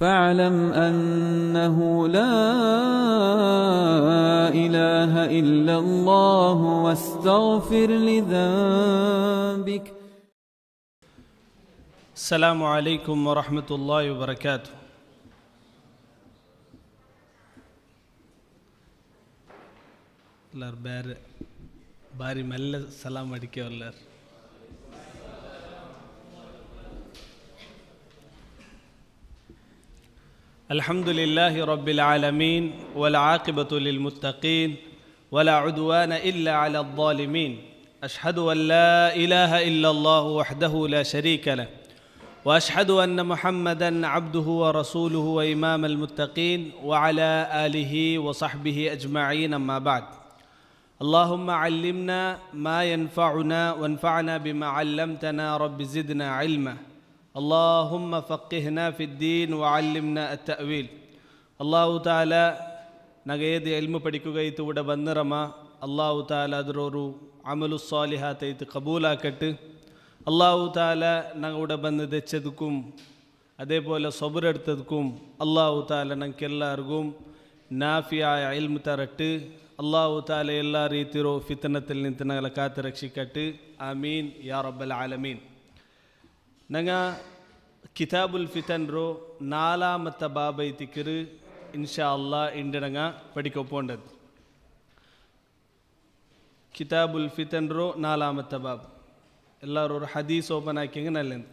فاعلم أنه لا إله إلا الله واستغفر لذنبك. السلام عليكم ورحمة الله وبركاته. باரி மெல்ல சலாம் அடிக்க வல்லார். الحمد لله رب العالمين والعاقبة للمتقين ولا عدوان إلا على الظالمين. أشهد أن لا إله إلا الله وحده لا شريك له وأشهد أن محمدا عبده ورسوله وإمام المتقين وعلى آله وصحبه أجمعين. أما بعد، اللهم علمنا ما ينفعنا وانفعنا بما علمتنا رب زدنا علما. اللهم فقهنا في الدين وعلمنا التأويل. الله تعالى نغيد علم படிக்குகைத்து விட ಬಂದರಮ ಅಲ್ಲಾಹು ತಾಲಾ ಅದರವರು ಅಮಲು ಸಾಲಿಹಾತ್ ಐತು ಕಬೂಲಾಕಟ್ಟು അള്ളാഹു താല ഞങ്ങളുടെ ബന്ധു തെച്ചതുക്കും അതേപോലെ സബുറെടുത്തതുക്കും അള്ളാഹു താല ഞങ്ങൾക്കെല്ലാവർക്കും നാഫിയായ ഇൽമു തരട്ട്. അള്ളാഹു താല എല്ലാ ರೀತಿರೋ ಫಿತನത്തിൽ ನಿಂತು ഞങ്ങളെ കാത്ത് രക്ഷിക്കട്ട്. ആമീൻ യാ റബ്ബൽ ആലമീൻ. ഞങ്ങ കിതാബുൽ ഫിതൻ ರೋ നാലാമത്തെ ബാബ് ಐತಿಕರು ಇನ್ಶಾ ಅಲ್ಲಾ ಇಂದು ഞങ്ങ പഠിക്കപ്പോണ്ടത്. കിതാബുൽ ഫിതൻ ರೋ നാലാമത്തെ ബാബ്. ಎಲ್ಲರೂ ஒரு ஹதீஸ் ஓப்பன் ஆக்கிங்க நல்லது.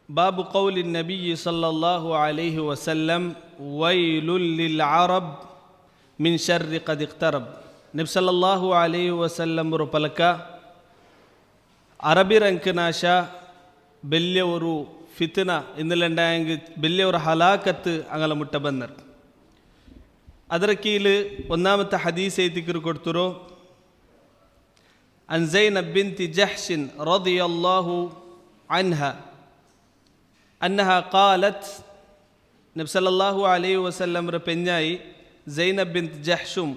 باب قول النبي صلى الله عليه وسلم ويل للعرب من شر قد اقترب. ನಬಿ ಸಲ್ಲಲ್ಲಾಹು ಅಲೈಹಿ ವಸಲ್ಲಂ ಅವರು ಪಲಕ ಅರಬಿರಂಕ ನಾಶ ಬೆಲ್ಲೆಯವರು ಫಿತನ ಇಂದಲಂಡಾಯಂಗ್ ಬೆಲ್ಲೆಯವರ ಹಲಾಕತ್ತು ಅಂಗಲ ಮುಟ್ಟ ಬಂದರು. ಅದರ ಕೀಲು ಒಂದಾಮത്തെ ಹದೀಸ್ ಐತಿಕರು ಕೊಡ್ತರು. ಅನ್ ಝೈನಬ್ ಬಿಂತಿ ಜಹ್ಶಿನ್ ರದಿಯಲ್ಲಾಹು ಅನ್ಹಾ ಅನ್ನಹಾ ಕಾಲತ್. നബി സല്ലല്ലാഹു അലൈഹി വസല്ലം ರ പെഞ്ഞായി ಝೈನಬ್ ಬಿಂತ್ ಜಹ್ಶುಮ್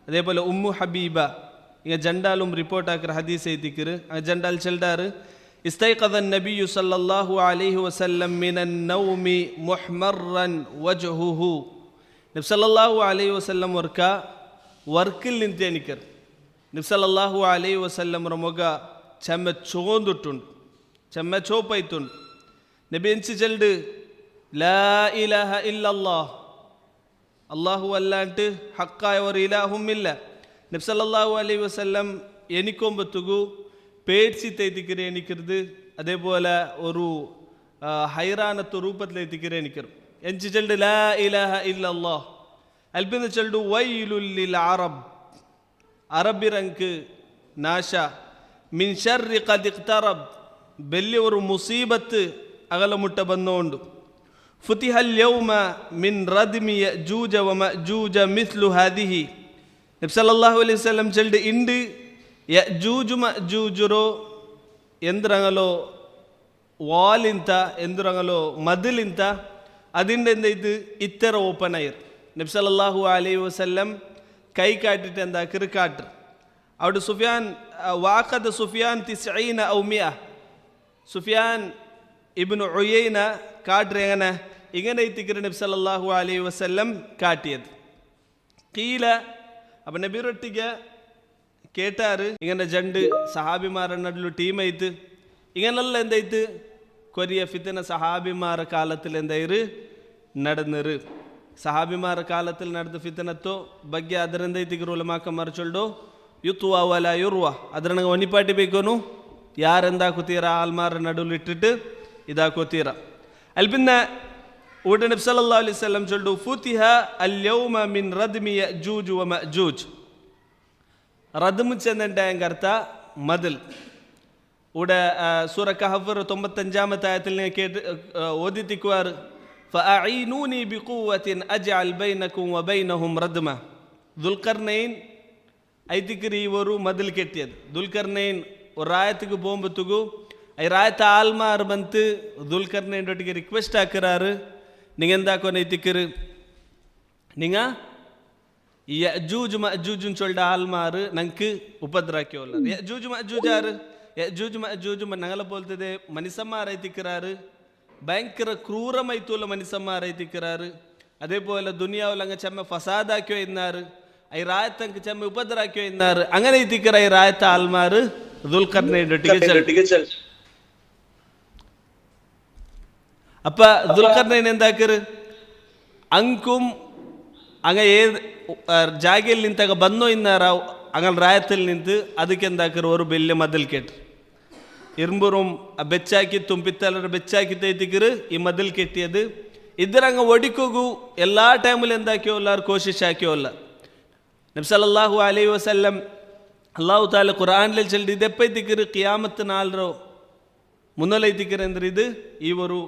അതേപോലെ ഉമ്മു ഹബീബ ഇങ്ങ ജണ്ടാലും റിപ്പോർട്ട് ആക്കിற ഹദീസ് ಐತಿಕರು. ജണ്ടാൽ ചെൽഡാറ് ഇസ്തൈഖദ നബിയു സല്ലല്ലാഹു അലൈഹി വസല്ലം മിനൻ നൗമി മുഹ്മറൻ വജ്ഹുഹു. നബി സല്ലല്ലാഹു അലൈഹി വസല്ലം വർക്കിൽ നിಂತು ಎನಿಕರು. നബി സല്ലല്ലാഹു അലൈഹി വസല്ലം ರ ಮೊಗ ಚೆಮ್ಮ ಚೋಂದುಟ್ಟುಂಡು, ಚೆಮ್ಮ ಚೋಪೈತುಂಡು. നബി ಎಂಚಿ ಚೆಲ್ಡು ലാ ഇലാഹ ഇല്ലല്ലാഹ്, അള്ളാഹു അല്ലാണ്ട് ഹക്കായവർ ഇലാഹുമില്ല. നബി സല്ലല്ലാഹു അലൈഹി വസല്ലം എനിക്കൊമ്പത്തുകു പേടിച്ചിത്തൈത്തിക്കರೆ എനിക്കരുത്. അതേപോലെ ഒരു ഹൈറാനത്ത് രൂപത്തിലെത്തിക്കരെ എനിക്കರು. ಎಂಚಿ ಚೆಲ್ಡು ലാ ഇലാഹ ഇല്ലല്ലാഹ്. അൽബിന്ന് ചെൽಡು വൈലുൽ ലിൽ അറബ്, അറബിರಂക്ക് ನಾಶ. ಮಿನ್ ಶರ್ರಿ ഖദ് ഇഖ്തറബ್, ಬೆಲ್ಲಿಯವರು ಮುಸೀಬತ್ ಅಗಲ ಮುಟ್ಟ ಬಂದೋಂಡು. فتح اليوم من ردم يأجوج ومأجوج مثل هذه. നബി സല്ലല്ലാഹു അലൈഹി വസല്ലം ചെൽഡ് ഇണ്ട് യഅജൂജു മഅജൂജുറോ ಎಂದ್ರಂಗಲೋ ವಾಲಿಂತ ಎಂದ್ರಂಗಲೋ ಮದಲಿಂತ അതിൻ്റെ എന്തായത് ഇത്തര ഓപ്പൺ ആയിർ. നബി സല്ലല്ലാഹു അലൈഹി വസല്ലം കൈ കാട്ടിട്ട് എന്താ കിറുക്കാട്ട്. അവിടെ സുഫിയാൻ വാഖദ സുഫിയാൻ 90 ഔ 100. സുഫിയാൻ ഇബ്നു ഉയൈന കാട്ടെ എങ്ങനെ ഇങ്ങനെ ಐತಿಕರು നബി സല്ലല്ലാഹു അലൈഹി വസല്ലം കാട്ടിയത്. കീല അപ്പം നബിരൊಟ್ಟಿಗೆ കേട്ടാറ് ഇങ്ങനെ രണ്ട് സഹാബിമാരുടെ നടുಲು ടീം ಐತು. ഇങ്ങനെല്ലാം എന്തായിട്ട് കൊറിയ ഫിത്തന സഹാബിമാര കാലത്തിൽ എന്തായിര് നടന്നറ്. സഹാബിമാര കാലത്തിൽ നടന്ന ഫിത്തനത്തോ ಬಗ್ಗೆ ಅದರಿಂದ ಐತಿಕರು ಉಲಮಾಕಮಾರ ಚೊಲ್ಡು ಯುತ್ವ ವಲ ಯುರ್ವ. ಅದರಂಗ ಒನಿಪಾಟಿ ಬೇಕೋನು ಯಾರೆಂದಾಕುತ್ತೀರ ಆಲ್ಮಾರ ನಡುಲು ಇಟ್ಟಿಟ್ಟು ಇದಾಕೋತೀರ. ಅಲ್ಬಿನ್ನ ಊಟ ನಬಿ ಸಲ್ಲಲ್ಲಾಹು ಅಲೈಹಿ ವಸಲ್ಲಂ ಚೊಲ್ಡು ಫುತಿಹ ಅಲ್ಯೌಮ ಮಿನ್ ರದ್ಮಿ ಯಅಜೂಜ್ ವ ಮಅಜೂಜ್. ರದ್ಮ್ ಚೆಂದಂಡ ಅರ್ಥ ಮದಲ್. ಊಡ ಸೂರ ಕಹಫರ್ 95ാമത്തെ ആയത്തിൽ കേട്ട് ഓദിത്തിക്കുവാർ ഫഅഈനൂനി ബിഖുവത്തിൻ അജ്അൽ ബൈനകും വബൈനഹും റദ്മ. ദുൽഖർനൈൻ ಐತಿಕರು ಇವರು ಮೊದಲು ಕೆಟ್ಟಿಯದು. ದುಲ್ಕರ್ನೈನ್ ರಾಯತಿಗೂ ಬೋಂಬತ್ತಿಗೂ ಐ ರಾಯತ ಆಲ್ಮಾರ್ ಬಂತು ದುಲ್ಕರ್ನೈನೊಟ್ಟಿಗೆ ರಿಕ್ವೆಸ್ಟ್ ಹಾಕಿರಾರು நீங்கள் எந்தாக்கோ நைத்திக்கிரு நீங்கள் ಯಜೂಜ್ ಮಜೂಜ್ சொல்லிட்டு ஆல்மாரு ನಂಗೆ ಉಪದ್ರಾಕ್ಯೋಲ್ಲ ಯಜೂಜ್ ಮಜೂಜ್ ಯಾರು ಯಜೂಜ್ ಮಜೂಜ್ ನಂಗಲ போல்ತದೆ ಮನಿಸಮ್ಮ ರೈತಿಕ್கிறாரு பயங்கர ಕ್ರೂರಮೈತುಲ್ಲ ಮನಿಸಮ್ಮ ರೈತಿಕ್கிறாரு அதே போல துனியாவில் அங்கே செம்ம ஃபசாதாக்கியோ இருந்தாரு ஐ ராயத்தங்க செம்ம உபദ്രാക്യോ இருந்தாரு അങ്ങനെ ஐத்திக்கிற ஐ ராயத்த ஆல்மாரு துல்கர்னைனொட்டிಗೆ அப்ப துல்கர்னைன் ಎಂದಾಕರು ಅಂಕುಂ ಅಂಗ ಏ ಜಾಗೆಯಲ್ಲಿ ನಿಂತಾಗ ಬಂದೋ ಇನ್ನಾರ ಅಂಗಲ್ ರಾಯತ್ತಲ್ಲಿ ನಿಂತು ಅದಕ್ಕೆ ಎಂದಾಕರು ಅವರು ಬೆಲ್ಲೆ ಮದಲ್ ಕೆಟ್ರು ഇരുമ്പുറും ബെച്ചാക്കിത്തും പിത്തലർ ബെച്ചാക്കിത്തൈത്തിക്കറ് ഈ മതിൽ കെട്ടിയത് ഇద్దರಂಗ ಒಡಿಕೋಗು ಎಲ್ಲ ಟೈಮಲ್ಲಿ ಎಂದಾಕಿಯೋಲ್ಲಾರು ಕೋಶಿಶ್ ಹಾಕಿಯೋಲ್ಲ ನಬಿ ಸಲ್ಲಲ್ಲಾಹು ಅಲೈಹಿ ವಸಲ್ಲಂ ಅಲ್ಲಾಹು ತಾಲ ಕುರಾನ್ಲಿ ಚಲ್ದಿ ಇದೆಪ್ಪೈತಿಕ್ಕರು ಕಿಯಾಮತ್ ನಾಲ್ರು ಮುನ್ನಲೈತಿಕ್ಕರು ಅಂದ್ರೆ ಇದು ಇವರು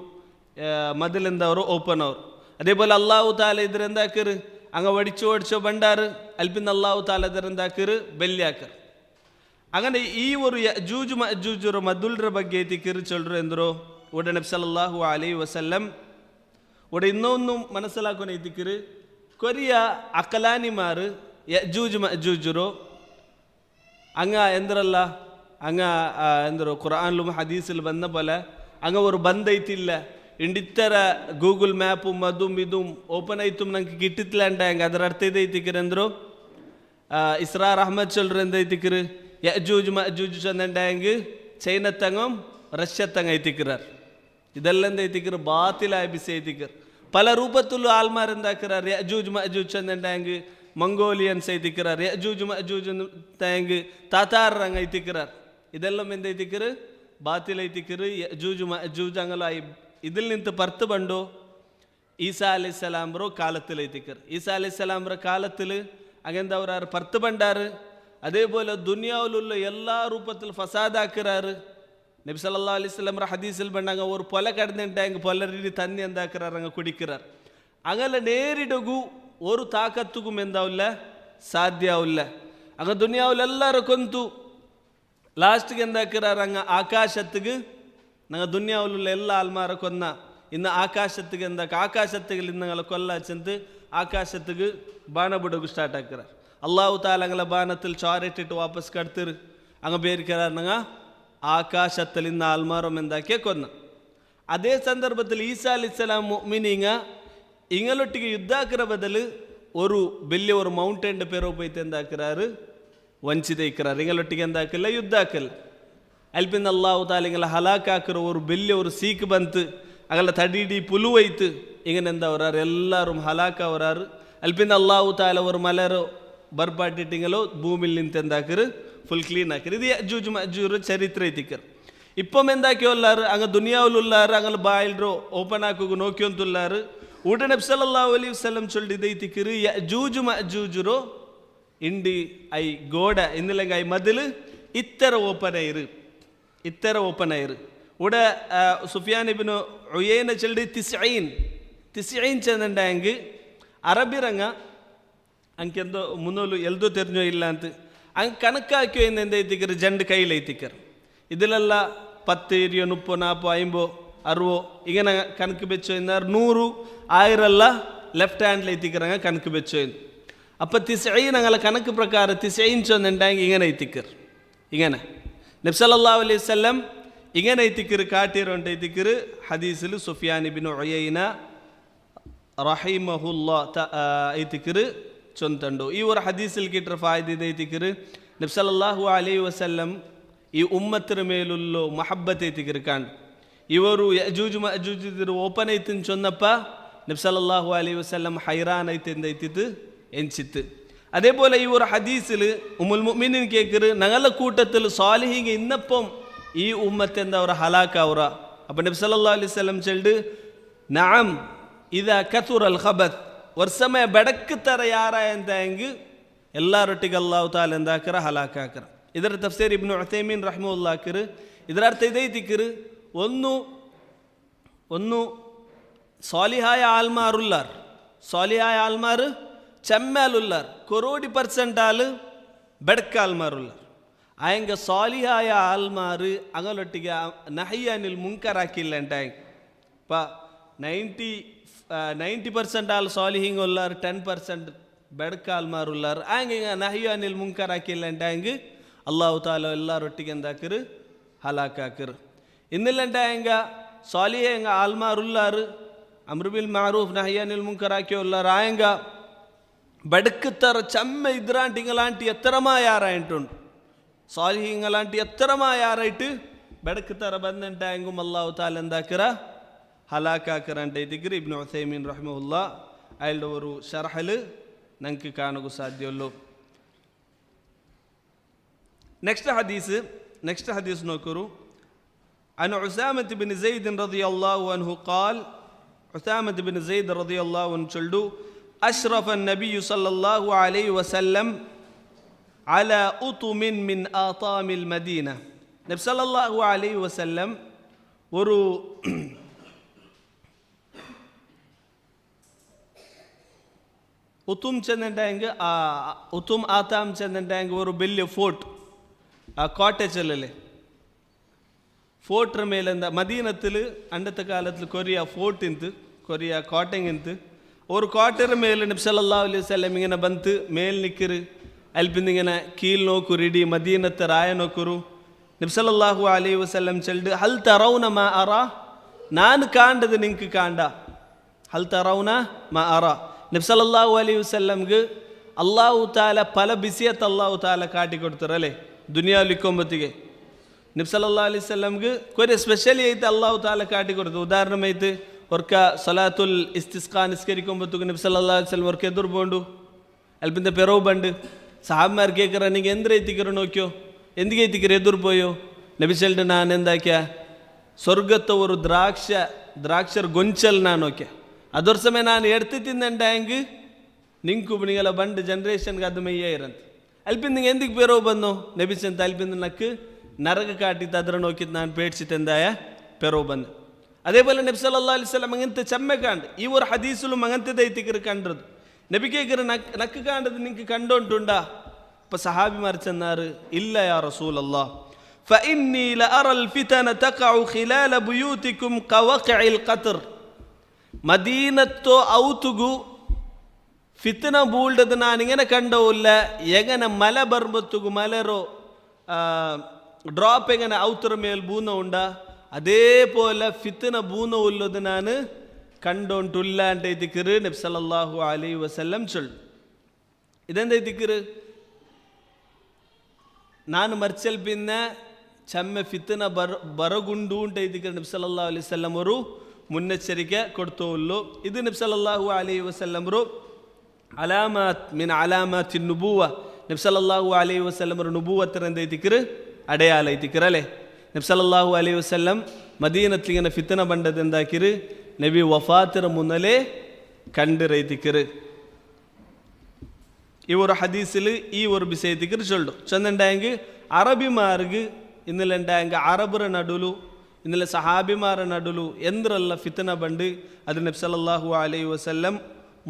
ಮದಲಿಂದ ಅವರು ಓಪನ್ ಅವರು അതേ പോലെ അല്ലാഹു താല ഇതിരെന്താക്കറ് അങ്ങ് ഒടിച്ചോ ಬಂಡಾರು ಅಲ್ಪಿಂದ ಅಲ್ಲಾಹು ತಾಲ ಇದರೆಂದಾಕರು ಬೆಲ್ಯಾಕರು അങ്ങനെ ഈ ഒരു യജൂജ് മജൂജ് മദുൽರ ಬಗ್ಗೆ ತಿಕ್ಕರು ಚೊಲ್ರು ಎಂದರು ಒಡ ನಬಿ ಸಲ್ಲಲ್ಲಾಹು ಅಲೈಹಿ ವಸಲ್ಲಂ ಒಡ ಇನ್ನೊಂದು ಮನಸ್ಸಲಾಕೋನೆ ತಿಕ್ಕರು ಕೊರಿಯ ಅಕಲಾನಿಮಾರು ಯಜೂಜ್ ಮಜೂಜರು ಅಂಗ ಎಂದ್ರಲ್ಲ ಅಂಗ ಎಂದರು ഖുർആനിലും ഹദീസിലും ಬಂದ പോലെ ಅಂಗ ഒരു ಬಂದೈತಿಲ್ಲ ಇಂಡಿತ್ತರ ಗೂಗಲ್ ಮ್ಯಾಪು ಮದುಮ್ ಇದುಮ್ ಓಪನ್ ಆಯ್ತು ನಂಗೆ ಗಿಟ್ಟಿತ್ತಿಲ್ಲ ಅಂಡ ಹಂಗೆ ಅದರ ಅರ್ಥ ಇದೈತಿಕ್ಕರು ಎಂದರು ಇಸ್ರಾರ್ ಅಹ್ಮದ್ ಚೊಲ್ರು ಎಂದೈತಿಕ್ಕರು യജൂജ് മജൂജ് ചെന്നുണ്ടെങ്കിൽ ചൈനത്തങ്ങും റഷ്യത്തങ്ങ എത്തിക്കാർ ഇതെല്ലാം എന്താ എത്തിക്കാർ ബാത്തിലായ ബിസ് എത്തിക്കാർ പല രൂപത്തിലും ആൾമാരെന്താക്കാർ യജൂജ് മജൂജ് ചെന്നുണ്ടെങ്കിൽ മംഗോലിയൻസ് എത്തിക്കാർ യജൂജ് മജൂജ് തെങ്കിൽ താത്താറങ്ങ എത്തിക്കാർ ഇതെല്ലാം എന്താ എത്തിക്കാർ ബാത്തിൽ എത്തിക്കാർ യജൂജ് മജൂജ് അങ്ങലായി ഇതിൽ നിന്ന് പുറത്ത് പണ്ടോ ഈസാ അലൈഹിസ്സലാംറോ കാലത്തിൽ എത്തിക്കാർ ഈസാ അലൈഹിസ്സലാംറ കാലത്തിൽ അങ്ങെന്താ അവർ പുറത്ത് പണ്ടാറ് அதே போல் துனியாவில் உள்ள எல்லா ரூபத்தில் ஃபசாத் ஆக்குறாரு நபி ஸல்லல்லாஹு அலைஹி வஸல்லம் ஹதீஸில் பண்ணாங்க ஒரு பொலை கடந்துட்டாங்க பொலரி தண்ணி ಎಂದಾಕ್கிறாರು அங்கே ಕುಡಿಕ್கிறாರು ಆಗಲ್ಲ ನೇರಿಡಗೂ ஒரு ತಾಕತ್ತುಗೂ ಎಂದಾವಿಲ್ಲ ಸಾಧ್ಯವಿಲ್ಲ ಆಗ ದುನಿಯಾவில் ಎಲ್ಲರೂ ಕೊಂತು ಲಾಸ್ಟ್ಗೆ ಎಂದಾಕ್கிறாರು ಹಂಗೆ ಆಕಾಶತ್ತಿಗೆ ನಂಗೆ ದುನಿಯಾவில் உள்ள ಎಲ್ಲ ಆಲ್ಮಾರ ಕೊನ್ನ ಇನ್ನು ಆಕಾಶತ್ತಿಗೆ ಎಂದಾಕ ಆಕಾಶತ್ತಿಗೆ ನಿನ್ನங்களை கொல்லாச்சந்து ಆಕಾಶತ್ತಿಗೆ ಬಾಣ ಬಿಡೋಕು ಸ್ಟಾರ್ಟ್ ಆಕ್கிறாರು അള്ളാഹു താലങ്ങളെ ബാനത്തിൽ ചോരട്ടിട്ട് വാപ്പസ് കടത്തിറ് അങ്ങ് പേരിക്കാരങ്ങ ആകാശത്തിൽ ഇന്ന് ആൽമാറും എന്താക്കിയ കൊന്ന അതേ സന്ദർഭത്തിൽ ഈസാ അലൈഹിസ്സലാം മുഅ്മിനീങ്ങ ഇങ്ങളൊട്ടിಗೆ ಯುದ್ಧಾಕಿರ ಬದಲು ഒരു വലിയ ഒരു മൗണ്ടൻ്റെ പേരോ പോയിട്ട് എന്താക്കിറാറ് ವಂಚಿತೈಕ್கிறாರು ഇങ്ങളൊട്ടിಗೆ എന്താക്കില്ല ಯುದ್ಧಾಕಿಲ್ಲ ಅಲ್ಪಿಂದ ಅಲ್ಲಾಹು ತಾಲ ഇങ്ങളെ ഹലാക്കാക്കിற ഒരു വലിയ ഒരു സീക്ക് ಬಂತು അങ്ങളെ തടിയിടി പുലുവൈത്ത് ഇങ്ങനെ എന്താ വരാറ് എല്ലാവരും ഹലാക്കവരാറ് അൽപ്പിಂದ അല്ലാഹു താല ഒരു മലരോ ಬರ್ಪಾಟಿಟ್ಟಿಂಗಲೋ ಭೂಮಿಲಿ ನಿಂತೆಂದಾಕರು ಫುಲ್ ಕ್ಲೀನ್ ಹಾಕಿರು ಇದು ಯಜೂಜ್ ಮಜೂಜ್ ಚರಿತ್ರೆ ಐತಿಕ್ಕರು ಇಪ್ಪಂ ಎಂದಾಕಿಯೋಲ್ಲಾರು ಹಂಗೆ ದುನಿಯಾவில் ಉಲ್ಲಾರು ಹಂಗಲ್ಲಿ ಬಾಯಿಲ್ರು ಓಪನ್ ಹಾಕೋಗು ನೋಕಿಯೊಂತುಲ್ಲಾರು ಊಟ ನಬಿ ಸಲ್ಲಲ್ಲಾಹು ಅಲೈಹಿ ವಸಲ್ಲಂ ಚೊಲ್ಡಿದ್ದು ಐತಿಕ್ಕರು ಯಜೂಜ್ ಮಜೂಜರು ಇಂಡಿ I ಗೋಡ ಇಂದಿಲಂಗ I ಮದಲು ಇತ್ತರ open ಆಯಿರು ಊಡ Sufiyan ಇಬ್ನು ಉಯೈನ ಚೊಲ್ಡಿ ತಿಸ್ഈನ್ ಚಂದಂಡಂಗೆ ಅರಬಿರಂಗ ಅಂಕೆಂದೋ ಮುನ್ನೋಲು Eldho ತೆರೆഞ്ഞോ ಇಲ್ಲ ಅಂತ ಹಂಗೆ ಕಣಕ್ಕಾಕಿಯೋ ಎಂದೆಂದು ಐತಿಕ್ಕರು ಜಂಡು ಕೈಲಿ ಐತಿಕ್ಕರು ഇതിലെಲ್ಲ 10 20 30 40 50 60 ಈಗ ಕಣಕ್ಕೆ ಬೆಚ್ಚೋ ಇನ್ನಾರು 100 1000 ಲೆಫ್ಟ್ ಹ್ಯಾಂಡ್ಲಿ ಐತಿಕ್ಕರಂಗ ಕಣಕ್ಕೆ ಬೆಚ್ಚೋ ಇನ್ನು ಅಪ್ಪ ತಿಸ್ഈನ್ ಅಂಗಲ ಕಣಕ್ಕೆ ಪ್ರಕಾರ ತಿಸ್ഈನ್ ಚೊಂದಂಡಂಗೆ ಇങ്ങനെ ಐತಿಕ್ಕರು ഇങ്ങനെ നബി സല്ലല്ലാഹു അലൈഹി വസല്ലം ഇങ്ങനെ ಐತಿಕ್ಕರು കാട്ടിರೋണ്ട് ಐತಿಕ್ಕರು ഹദീസിൽ സുഫിയാൻ ഇബ്നു ഉയൈന റഹിമഹുല്ലാഹ് ಐತಿಕ್ಕರು ಚೊಂತಂಡು ಈ ಒಂದು ಹದೀಸಿಲ್ ಕಿಟ್ರ ಫಾಯ್ದಿದೆ ಐತಿಕ್ಕರು ನಬಿ ಸಲ್ಲಲ್ಲಾಹು ಅಲೈಹಿ ವಸಲ್ಲಂ ಈ ಉಮ್ಮತ್ತರ ಮೇಲುಲ್ಲೋ ಮಹಬ್ಬತ್ ಐತಿಕ್ಕರು ಕಾಂಡ್ ಇವರು ಯಜೂಜ್ ಮಜೂಜ್ ಇದ್ರು ಓಪನ್ ಐತಿನ್ ಚೊನ್ನಪ್ಪ ನಬಿ ಸಲ್ಲಲ್ಲಾಹು ಅಲೈಹಿ ವಸಲ್ಲಂ ಹೈರಾನ್ ಐತಿಂದ ಐತಿತ್ತು ಎಂಚಿತ್ತು அதே போல் ಈ ஒரு ஹதீஸில் உம்முல் முஃமினீன் கேட்குற நகல கூட்டத்தில் சாலிஹீங்க இன்னப்பம் ಈ ಉಮ್ಮತ್ತೆಂದ ಅವರ ಹಲಾಕ ಅವರ ಅಪ್ಪ ನಬಿ ಸಲ್ಲಲ್ಲಾಹು ಅಲೈಹಿ ವಸಲ್ಲಂ ಚೆಲ್ಡು ನಅಮ್ ಇದಾ ಕಥುರ ಅಲ್ ಖಬತ್ ವರ್ಷಮಯ ಬೆಡಕ್ಕೆ ಥರ ಯಾರ ಅಂತ ಹೆಂಗೆ ಎಲ್ಲರೊಟ್ಟಿಗೆ ಅಲ್ಲಾಹು ತಾಲ ಎಂದಾಕರ ಹಲಾಕಾಕರ ಇದರ ತಫ್ಸೀರ್ ಇಬ್ನು ಉಥೈಮೀನ್ ರಹಿಮಹುಲ್ಲಾ ಹಾಕಿರು ಇದರ ಅರ್ಥ ಇದೈತಿಕ್ಕರು ಒಂದು ಸಾಲಿಹಾಯ ಆಲ್ಮಾರು ಚೆಮ್ಮ್ಯಾಲುಲ್ಲಾರ್ 100% ಆಲು ಬೆಡಕ ಆಲ್ಮಾರುಲ್ಲಾರ್ ಆಯಂಗ ಸಾಲಿಹಾಯ ಆಲ್ಮಾರು ಅಂಗಲೊಟ್ಟಿಗೆ ನಹಿಯಾನಿಲ್ ಮುಂಕರಾಕಿಲ್ಲ ಅಂಟಾಯಂಗ ಪ 90% ಆಲ್ ಸಾಲಿಹಿಂಗ್ ಉಲ್ಲಾರು 10% ಬೆಡ್ಕ ಆಲ್ಮಾರು ಉಲ್ಲಾರು ಆಯಂಗ ನಹಿಯಾನಿಲ್ ಮುಂಕರಾಕಿಲ್ಲ ಅಂಟಾಯಂಗ ಅಲ್ಲಾಹು ತಾಲ ಎಲ್ಲರೊಟ್ಟಿಗೆ ಎಂದಾಕರು ಹಲಾಕಾಕರು ಇನ್ನಿಲ್ಲಂಟಾಯಂಗ ಸಾಲಿಹಂಗ ಆಲ್ಮಾರುಲ್ಲಾರು ಅಮ್ರುಬಿಲ್ ಮಾರೂಫ್ ನಹಿಯಾನಿಲ್ ಮುಂಕರಾಕಿ ಉಲ್ಲಾರು ಆಯಂಗ బడుకుతారు చెమ్మ ఇద్దరాంటి ఇంగలాంటి ఎత్తరమా యారాయింటుండు సాలిహి ఇంగలాంటి ఎత్తరమా యారైట్ బడుకుతారు బందంటే అంగు అల్లాహు తాలా ఎందాకరా హలాకాకర అంటే దగ్గర ఇబ్ను ఉసైమీన్ రహిమహుల్లా అయల్డವರು షర్హలు ನಂಗೆ ಕಾಣಗೂ ಸಾಧ್ಯವಲ್ಲ. ನೆಕ್ಸ್ಟ್ ಹದೀಸ್ ನೋಕರು عن عسامة بن زيد رضي الله عنه قال عسامة بن زيد رضي الله عنه چلدو أشرف النبي صلى الله عليه وسلم على أطم من آطام المدينة. نبي صلى الله عليه وسلم ஒரு ഉത്തും ചെന്നിട്ടായെങ്കിൽ ഉത്തും ആത്താം ചെന്നിട്ടായെങ്കിൽ ഒരു വലിയ ഫോർട്ട് ആ കോട്ടേജല്ലേ ಫೋರ್ಟ್ರ ಮೇಲಿಂದ ಮದೀನത്തിൽ ಅಂಡತ್ತ ಕಾಲத்தில் ಕೊರಿಯಾ ಫೋರ್ಟ್ ಇಂತು ಕೊರಿಯಾ ಕೋಟೆಂಗ್ ಇಂತು ஒரு கோட்டர் மேலே நபி ஸல்லல்லாஹு அலைஹி வஸல்லம் இങ്ങനെ ಬಂತು ಮೇಲ್ ನಿಕ್ಕಿರು ಅಲ್ಪಿಂದ ಇങ്ങനെ ಕೀಲ್ ನೋಕುರು ಇಡೀ ಮದೀನತ್ತ ರಾಯ ನೋಕುರು ನಬಿ ஸல்லல்லாஹು ಅಲೈಹಿ ವಸಲ್ಲಂ ಚಲ್ಡು ಹಲ್ ತರೌನ ಮಾ ಅರಾ ನಾನು ಕಾಂಡದು ನಿಂಕು ಕಾಂಡ ಹಲ್ ತರೌನ ಮಾ ಅರಾ ನಬಿ ஸல்லல்லாஹು ಅಲೈಹಿ ವಸಲ್ಲಂಗೆ ಅಲ್ಲಾಹು ತಾಲ ಪಲ ಬಿಸಿಯತ್ ಅಲ್ಲಾಹು ತಾಲ ಕಾಟಿ ಕೊಡ್ತಾರಲ್ಲೇ ದುನಿಯಾಲಿಕ್ಕೊಂಬತ್ತಿಗೆ ನಬಿ ஸல்லல்லாஹು ಅಲೈಹಿ ವಸಲ್ಲಂಗೆ ಕೊರೆ ಸ್ಪೆಷಲಿ ಐತೆ ಅಲ್ಲಾಹು ತಾಲ ಕಾಟಿ ಕೊಡ್ತು ಉದಾಹರಣೆ ಐತೆ ಒರ್ಕ ಸಲಾತುಲ್ ಇಸ್ತಿಸ್ಕಾ ನಿಸ್ಕರಿಕೊಂಬತ್ತು ನಬಿ ஸல்லல்லாಹು ಅಲೈಹಿ ವಸಲ್ಲಂ ಒರ್ಕ ಎದುರು ಬೋಂಡು ಅಲ್ಪಿಂದ ಪೆರವು ಬಂಡು ಸಾಹಬ್ಮಾರ್ ಕೇಕರ ನಿಂಗೆ ಎಂದ್ರೆ ಐತಿಕರು ನೋಕ್ಯೋ ಎಂದಿಗೆ ಐತಿಕರು ಎದುರು ಪೋಯೋ ನಬಿ ಸಲ್ಡು ನಾನು ಎಂದಾಕ್ಯ ಸ್ವರ್ಗತ್ತ ಒಂದು ದ್ರಾಕ್ಷರ್ ಗೊಂಚಲ್ ನಾನು ಓಕೆ ಅದರ ಸಮಯ ನಾನು ಎಡ್ತಿ ತಿಂದಂಗೆ ನಿಂಕು ನಿಂಗೆಲ್ಲ ಬಂಡು ಜನ್ರೇಷನ್ಗೆ ಅದು ಮೈಯ ಇರಂತ ಅಲ್ಪಿಂದ ನಿಂಗೆ ಎಂದಿಗೆ ಬೇರೋ ಬಂದು ನಬಿಸ್ ಅಂತ ಅಲ್ಪಿಂದ ನಕ್ಕು ನರಕ ಕಾಟಿತ್ತು ಅದರ ನೋಕಿದ್ದು ನಾನು ಪೇಡ್ಸಿತೆಂದಾಯ ಪೆರೋ ಬಂದು ಅದೇ പോലെ നബി സല്ലല്ലാഹു അലൈഹി വസല്ലം അങ്ങനത്തെ ചെമ്മ കാണ്ട് ഈ ഒരു ഹദീസിലും അങ്ങനത്തെ ദൈത്തിക്കർ കണ്ടത് നബിക്കേക്കർ നക്ക് കാണ്ടത് നിങ്ങൾക്ക് കണ്ടോണ്ടുണ്ടാ ഇപ്പം സഹാബിമാർ ചെന്നാറ് ഇല്ല യാ റസൂലല്ലാഹ് فإني لأرى الفتن تقع خلال بيوتكم كوقع القطر മദീനത്തോ ഔത്തുഗു ഫിത്ന ಬೂಲ್ಡದು ನಾನಿങ്ങനെ ಕಂಡವಿಲ್ಲ ಎಗನ ಮಲೆ ಬರ್ಬತ್ತುಗು ಮಲೆರೋ ಡ್ರಾಪ್ ಎಗನ ಔತರ ಮೇಲೆ ಬೂನ ಉಂಡ ಅದೇ ಪೋಲ ಫಿತ್ನ ಬೂನ ಉಲ್ಲದು ನಾನು ಕಂಡೋಂಟುಲ್ಲ ಅಂತ ಐತಿಕ್ಕರು ನಬಿ ಸಲ್ಲಲ್ಲಾಹು ಅಲೈಹಿ ವಸಲ್ಲಂ ಚೊಲ್ಲು ಇದೆಂದ ಐತಿಕ್ಕರು ನಾನು ಮರ್ಚಲ್ಪಿನ್ನ ಚೆಮ್ಮೆ ಫಿತ್ನ ಬರಗುಂಡು ಅಂತ ಐತಿಕ್ಕರು ನಬಿ ಸಲ್ಲಲ್ಲಾಹು ಅಲೈಹಿ ವಸಲ್ಲಂ ಅವರು ಮುನ್ನೆಚ್ಚರಿಕೆ ಕೊಡ್ತೋಲ್ಲು ಇದು ನಬಿ ಸಲ್ಲಲ್ಲಾಹು ಅಲೈಹಿ ವಸಲ್ಲಂರು ಅಲಾಮಾತ್ ಮಿನ್ ಅಲಾಮಾತ್ ನುಬುವ ನಬಿ ಸಲ್ಲಲ್ಲಾಹು ಅಲೈಹಿ ವಸಲ್ಲಂರು ನುಬುವತ್ತರಂದ ಐತಿಕ್ಕರು ಅಡೆಯಾಲ ಐತಿಕ್ಕರಲೆ ನಬಿ ಸಲ್ಲಲ್ಲಾಹು ಅಲೈಹಿ ವಸಲ್ಲಂ ಮದೀನತ್ಲಿಗನ ಫಿತ್ನ ಬಂಡದೆಂದಾಕಿರು ನಬಿ ವಫಾತರ ಮುನ್ನಲೇ ಕಂಡಿರೈತಿಕ್ಕರು ಈ ಒಂದು ಹದೀಸಿಲ್ ಈ ಒಂದು ಬಿಸೈತಿಕ್ಕರು ಚೊಲ್ಡು ಚಂದಂಡಾಯಂಗೆ ಅರಬಿಮಾರ್ಗ್ ಇನ್ನಿಲ್ಲಂಡಾಯಂಗೆ ಅರಬರ ನಡುಲು ಇನ್ನಿಲ್ಲ ಸಹಾಬಿಮಾರ ನಡುಲು ಎಂದ್ರಲ್ಲ ಫಿತ್ನ ಬಂಡು ಅದು ನಬಿ ಸಲ್ಲಲ್ಲಾಹು ಅಲೈಹಿ ವಸಲ್ಲಂ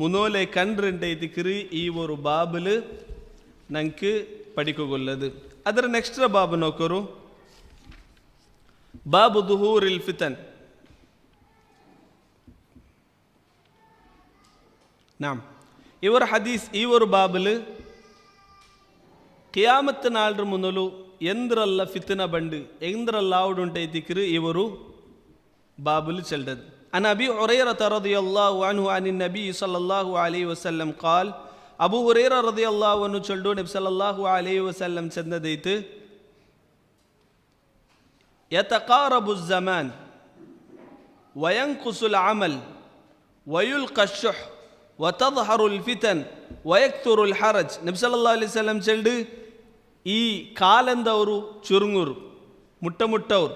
ಮುನೋಲೆ ಕಂಡ್ರಂಟೈತಿಕ್ಕರು ಈ ಒಂದು ಬಾಬುಲು ನಂಗೆ ಪಡಿಕೊಗೊಲ್ಲದು ಅದರ ನೆಕ್ಸ್ಟ್ ಬಾಬು ನೋಕರು ಬಾಬು ದುಹೂರಿಲ್ ಫಿತನ್ ನಾಮ್ ಇವರ ಹದೀಸ್ ಈ ಒಂದು ಬಾಬುಲು ಕಿಯಾಮತ್ ನಾಳ್ರ ಮುನಲು ಎಂದ್ರಲ್ಲ ಫಿತ್ನ ಬಂಡು ಎಂದ್ರಲ್ಲ ಆವುಡುಂಟೈತಿಕ್ಕರು ಇವರು ಬಾಬುಲು ಚೆಲ್ಡದು ಅನ್ ಅಬಿ ಹುರೈರತ ರದಿಯಲ್ಲಾಹು ಅನ್ಹು ಅನಿನ್ ನಬಿ ಸಲ್ಲಲ್ಲಾಹು ಅಲೈಹಿ ವಸಲ್ಲಂ ಕಾಲ್ ಅಬು ಹುರೈರ ರದಿಯಲ್ಲಾಹು ಅನ್ಹು ಚೊಲ್ಡು ನಬಿ ಸಲ್ಲಲ್ಲಾಹು ಅಲೈಹಿ ವಸಲ್ಲಂ ಚೆಂದದೈತು يتقارب الزمان وينقص العمل ويلقى الشح وتظهر الفتن ويكثر الحرج ನಬಿ ಸಲ್ಲಲ್ಲಾಹು ಅಲೈಹಿ ವಸಲ್ಲಂ ಚೆಲ್ಡು ಈ ಕಾಲಂದವರು ಚುರುಂಗುರು ಮುಟ್ಟವರು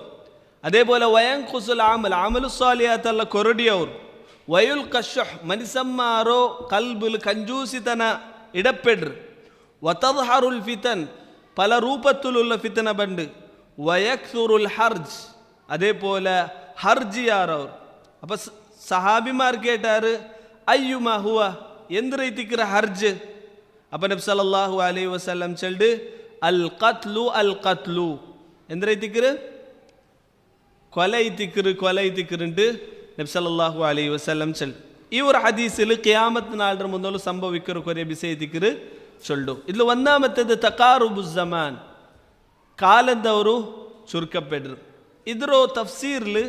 ಅದೇ പോലെ ವಯಂಕುಸುಲ್ ಅಮಲು ಸಾಲಿಯಾತಲ್ಲ ಕೊರಡಿಯವರು ವಯುಲ್ ಕಶುಹ್ ಮನಿಸಮ್ಮಾರೋ ಕಲ್ಬುಲ್ ಕಂಜೂಸಿತನ ಇಡಪ್ಪೆಡ್ರು ವತದ್ಹರುಲ್ ಫಿತನ್ ಪಲ ರೂಪತ್ತುಲುಲ್ಲ ಫಿತನ ಬಂಡು ವಯಕ್ಸುರುಲ್ ಹರ್ಜ್ അതേ പോലെ ഹർജ് യാറവർ അപ്പം സഹാബിമാർ കേട്ടാറ് അയ്യുമ ഹുവ എന്ത് റൈത്തിക്കിற ഹർജ് അപ്പം നബി സല്ലല്ലാഹു അലൈഹി വസല്ലം ചൊല്ല് ಅಲ್ ಕತ್ಲು ಎಂದ್ರೈತಿಕ್ರು கொலைத்திக்கிருண்டு நபி ஸல்லல்லாஹு அலைஹி வஸல்லம் சொல். ಈ ஒரு ಹದೀಸಿಲ್ ಕಿಯಾಮತ್ ನಾಳರ ಮೊದಲು ಸಂಭವಿಕ್ಕರು ಕೊರೆ ಬಿಸೈತಿಕ್ರು ಚೊಲ್ಡು. ಇದ್ಲು ಒಂದಾಮತ್ತದ ತಕಾರುಬು ಜಮಾನ್ ಕಾಲದವರು ಚುರುಕಪೆಡ್ರು. ಇದ್ರ ತಫ್ಸೀರ್ಲು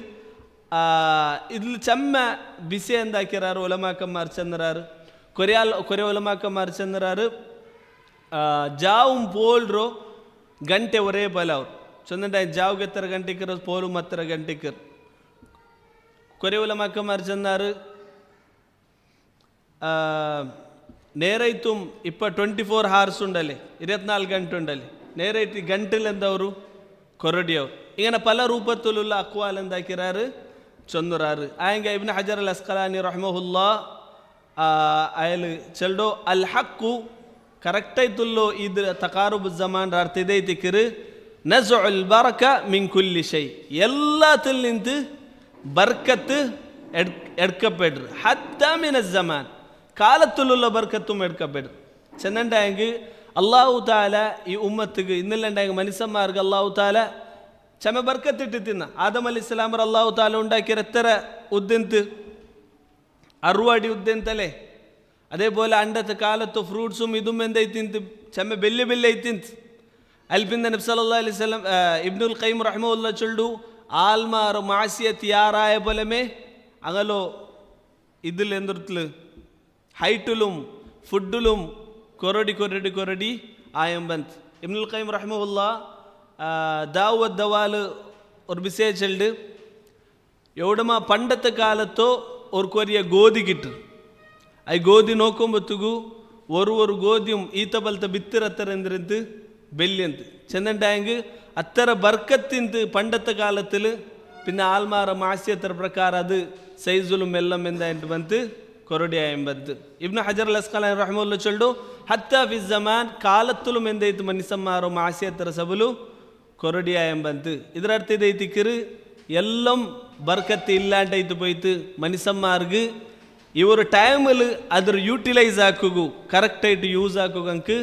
ಇದ್ಲು ಚೆಮ್ಮ ಬಿಸಿ ಅಂದಾಕಿರಾರು ಒಲಮಾಕಮ್ಮಾರ್ ಚಂದ್ರಾರು ಕೊರೆ ಒಲಮಾಕಮ್ಮಾರ್ ಚಂದ್ರಾರು ಜಾവും ಪೋಲ್ರು ಗಂಟೆ ಒರೇ ಬಲ ಅವ್ರು ಚಂದಂಡ ಜಾವ್ಗೆ ಎತ್ತರ ಗಂಟೆಕರು ಪೋಲು ಮತ್ತರ ಗಂಟೆಕರು ಕೊರೆ ಉಲಮಾಕಮಾರ್ ಚಂದಾರು నేరైతుం ఇప్ప 24 hours ఉండాలి 24 గంట ఉండాలి నేరైతి గంటలందವರು కొరడియవు ఇంగన పల రూపతులుల్ల అక్వాలంద కిరారు చందురారు ఆయంగ ఇబ్న్ హజర్ అల్ అస్కలాని రహమహుల్లా ఆయలు చెల్డో అల్ హక్కు కరెక్ట్ అయితుల్లో ఇది తకారుబు జమాన్ అర్థిదైతికిరు ನಜುಲ್ ಬರಕ ಮಿನ್ ಕುಲ್ಲಿ ಶೈ ಎಲ್ಲಾತಿಲ್ ನಿಂತು ಬರ್ಕತ್ತು ಎಡ್ಕಪೆಡ್ರು ಹತ್ತ ಮಿನ ಜಮಾನ್ ಕಾಲತ್ತುಲ್ಲ ಬರ್ಕತ್ತು ಎಡ್ಕಪೆಡ್ರು ಚೆನ್ನಂಡಾಯಂಗೆ ಅಲ್ಲಾಹು ತಾಲ ಈ ಉಮ್ಮತ್ತಿಗೆ ಇನ್ನಿಲ್ಲಂಡಾಯಂಗೆ ಮನಿಸಮ್ಮಾರ್ಗ ಅಲ್ಲಾಹು ತಾಲ ಚಮೆ ಬರ್ಕತ್ತಿಟ್ಟು ತಿನ್ನ ಆದಮ್ ಅಲಿ ಇಸ್ಲಾಮರ ಅಲ್ಲಾಹು ತಾಲ ഉണ്ടാക്കിയ ഉദ്ദന്ത് 60 അടി ഉദ്ദന്തല്ലേ അതേപോലെ അണ്ടത്തെ കാലത്ത് ഫ്രൂട്ട്സും ഇതും എന്തൈത്തിന്ത് ചമെ ബെല്ലെ ബെല്ലെ ഐത്തിന്ത് അൽപിന്ദ നബി സല്ലല്ലാഹു അലൈഹി വസല്ലം ഇബ്നുൽ ഖയ്യിം റഹിമഹുല്ലാഹ് ചൊല്ലു ആൽമാർ മാസിയത്ത് യാറായ പോലെമേ അങ്ങലോ ഇതിൽ എന്തുർത്തല് ഹൈറ്റിലും ഫുഡിലും കൊരടി ആയമ്പന്ത് ഇബ്നുൽ ഖയ്യിം റഹിമഹുല്ലാഹ് ദാവൂദ് ദവാല് ഒരു വിഷയ ചൊല്ലു എവിടമ പണ്ടത്തെ കാലത്തോ ഒരു കൊറിയ ഗോധി കിട്ടും ആ ഗോധി നോക്കുമ്പോഴത്തേക്കു ഒരു ഗോധിയും ഈത്ത പോലത്തെ ബിത്തിരത്തരെന്തിരുന്ന് ബെല്ലിയന്ത് ചെന്നിട്ടായെങ്കിൽ അത്ര ബർക്കത്തിന്ത് പണ്ടത്തെ കാലത്തിൽ പിന്നെ ആൽമാറ മാസ്യത്ര പ്രകാരം അത് സൈസിലും എല്ലാം എന്തായിട്ട് വന്ന് കൊരടിയായും വന്ന് ഇബ്നു ഹജർ അൽ അസ്ഖലാനി റഹ്മത്തുള്ളാഹി ചൊല്ലു ഹത്താ ഫി സമാൻ കാലത്തിലും എന്തായിട്ട് മനുഷ്യന്മാരോ മാസ്യത്ര സബಲು കൊരടിയായും വന്ന് ಇದರರ್ಥ ಇದೈತಿಕ್ಕಿರು എല്ലാം ബർക്കത്ത് ഇല്ലാണ്ടായിട്ട് പോയിട്ട് മനുഷ്യന്മാർക്ക് ഈ ഒരു ടൈമിൽ അതൊർ യൂട്ടിലൈസ് ആക്കുകു കറക്റ്റായിട്ട് യൂസ് ആക്കുകൾക്ക്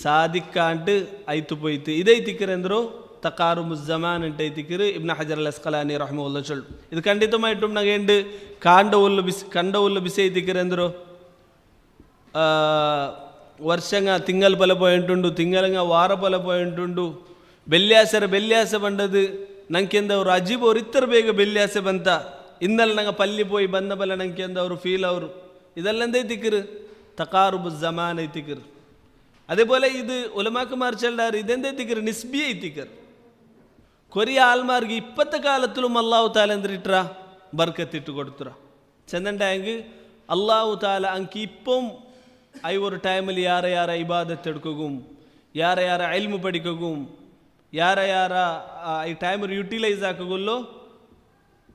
സാധിക്കാണ്ട് ആയിട്ട് പോയിട്ട് ഇതൈത്തിക്കരെന്തോ തക്കാറുമു ജമാൻ ಅಂತೈತಿಕ್ಕಿರು ಇಬ್ನ್ ಹಜರ್ ಅಲ್ ಅಸ್ಕಲಾನಿ ರಹಮತುಲ್ಲಾಹಿ ಚೊಲ್ಲು ಇದು ಖಂಡಿತಮಾയിട്ടും ನಗೆಂಡು ಕಂಡ ಬಿಸಿ ಐತಿಕ್ಕಿರೆಂದ್ರು ವರ್ಷಂಗ ತಿಂಗಳು ಪಲ പോയിട്ടുണ്ടു ತಿಂಗಳಂಗ ವಾರ ಪಲ പോയിട്ടുണ്ടു ಬೆಲ್ಯಾಸ ಬಂದದು ನಂಗೆಂದ ಅವರು ಅಜೀಬ್ ಅವ್ರು ಇತ್ತರ ಬೇಗ ಬೆಲ್ಯಾಸೆ ಬಂತ ಇನ್ನಲ್ಲಿ ನಂಗೆ ಪಲ್ಲಿ പോയി ಬಂದ ಬಲ ನಂಗೆಂದ ಅವರು ಫೀಲ್ ಅವರು ಇದೆಲ್ಲಂದ ಐತಿಕ್ಕಿರು ತಕಾರುಬು ಜಮಾನ್ ಐತಿಕ್ಕಿರು അതേപോലെ ഇത് ഉലമാക്കന്മാർ ചെല്ലാറ് ഇതെന്താ എത്തിക്കറ് നിസ്ബി എത്തിക്കറ് കൊറിയ ആൾമാർക്ക് ഇപ്പോഴത്തെ കാലത്തിലും അള്ളാഹു താല എന്തിട്ടാ ബർക്കത്തിട്ട് കൊടുത്തുറ ചെന്നുണ്ടായെങ്കിൽ അള്ളാഹു താല അങ്കി ഇപ്പം ഐ ഒരു ടൈമിൽ യാറെ ഇബാദത്ത് എടുക്കുകയും യാറെ ഇൽമു പഠിക്കുകയും യാറെ ഈ ടൈം യൂട്ടിലൈസ് ആക്കുകയുള്ളൂ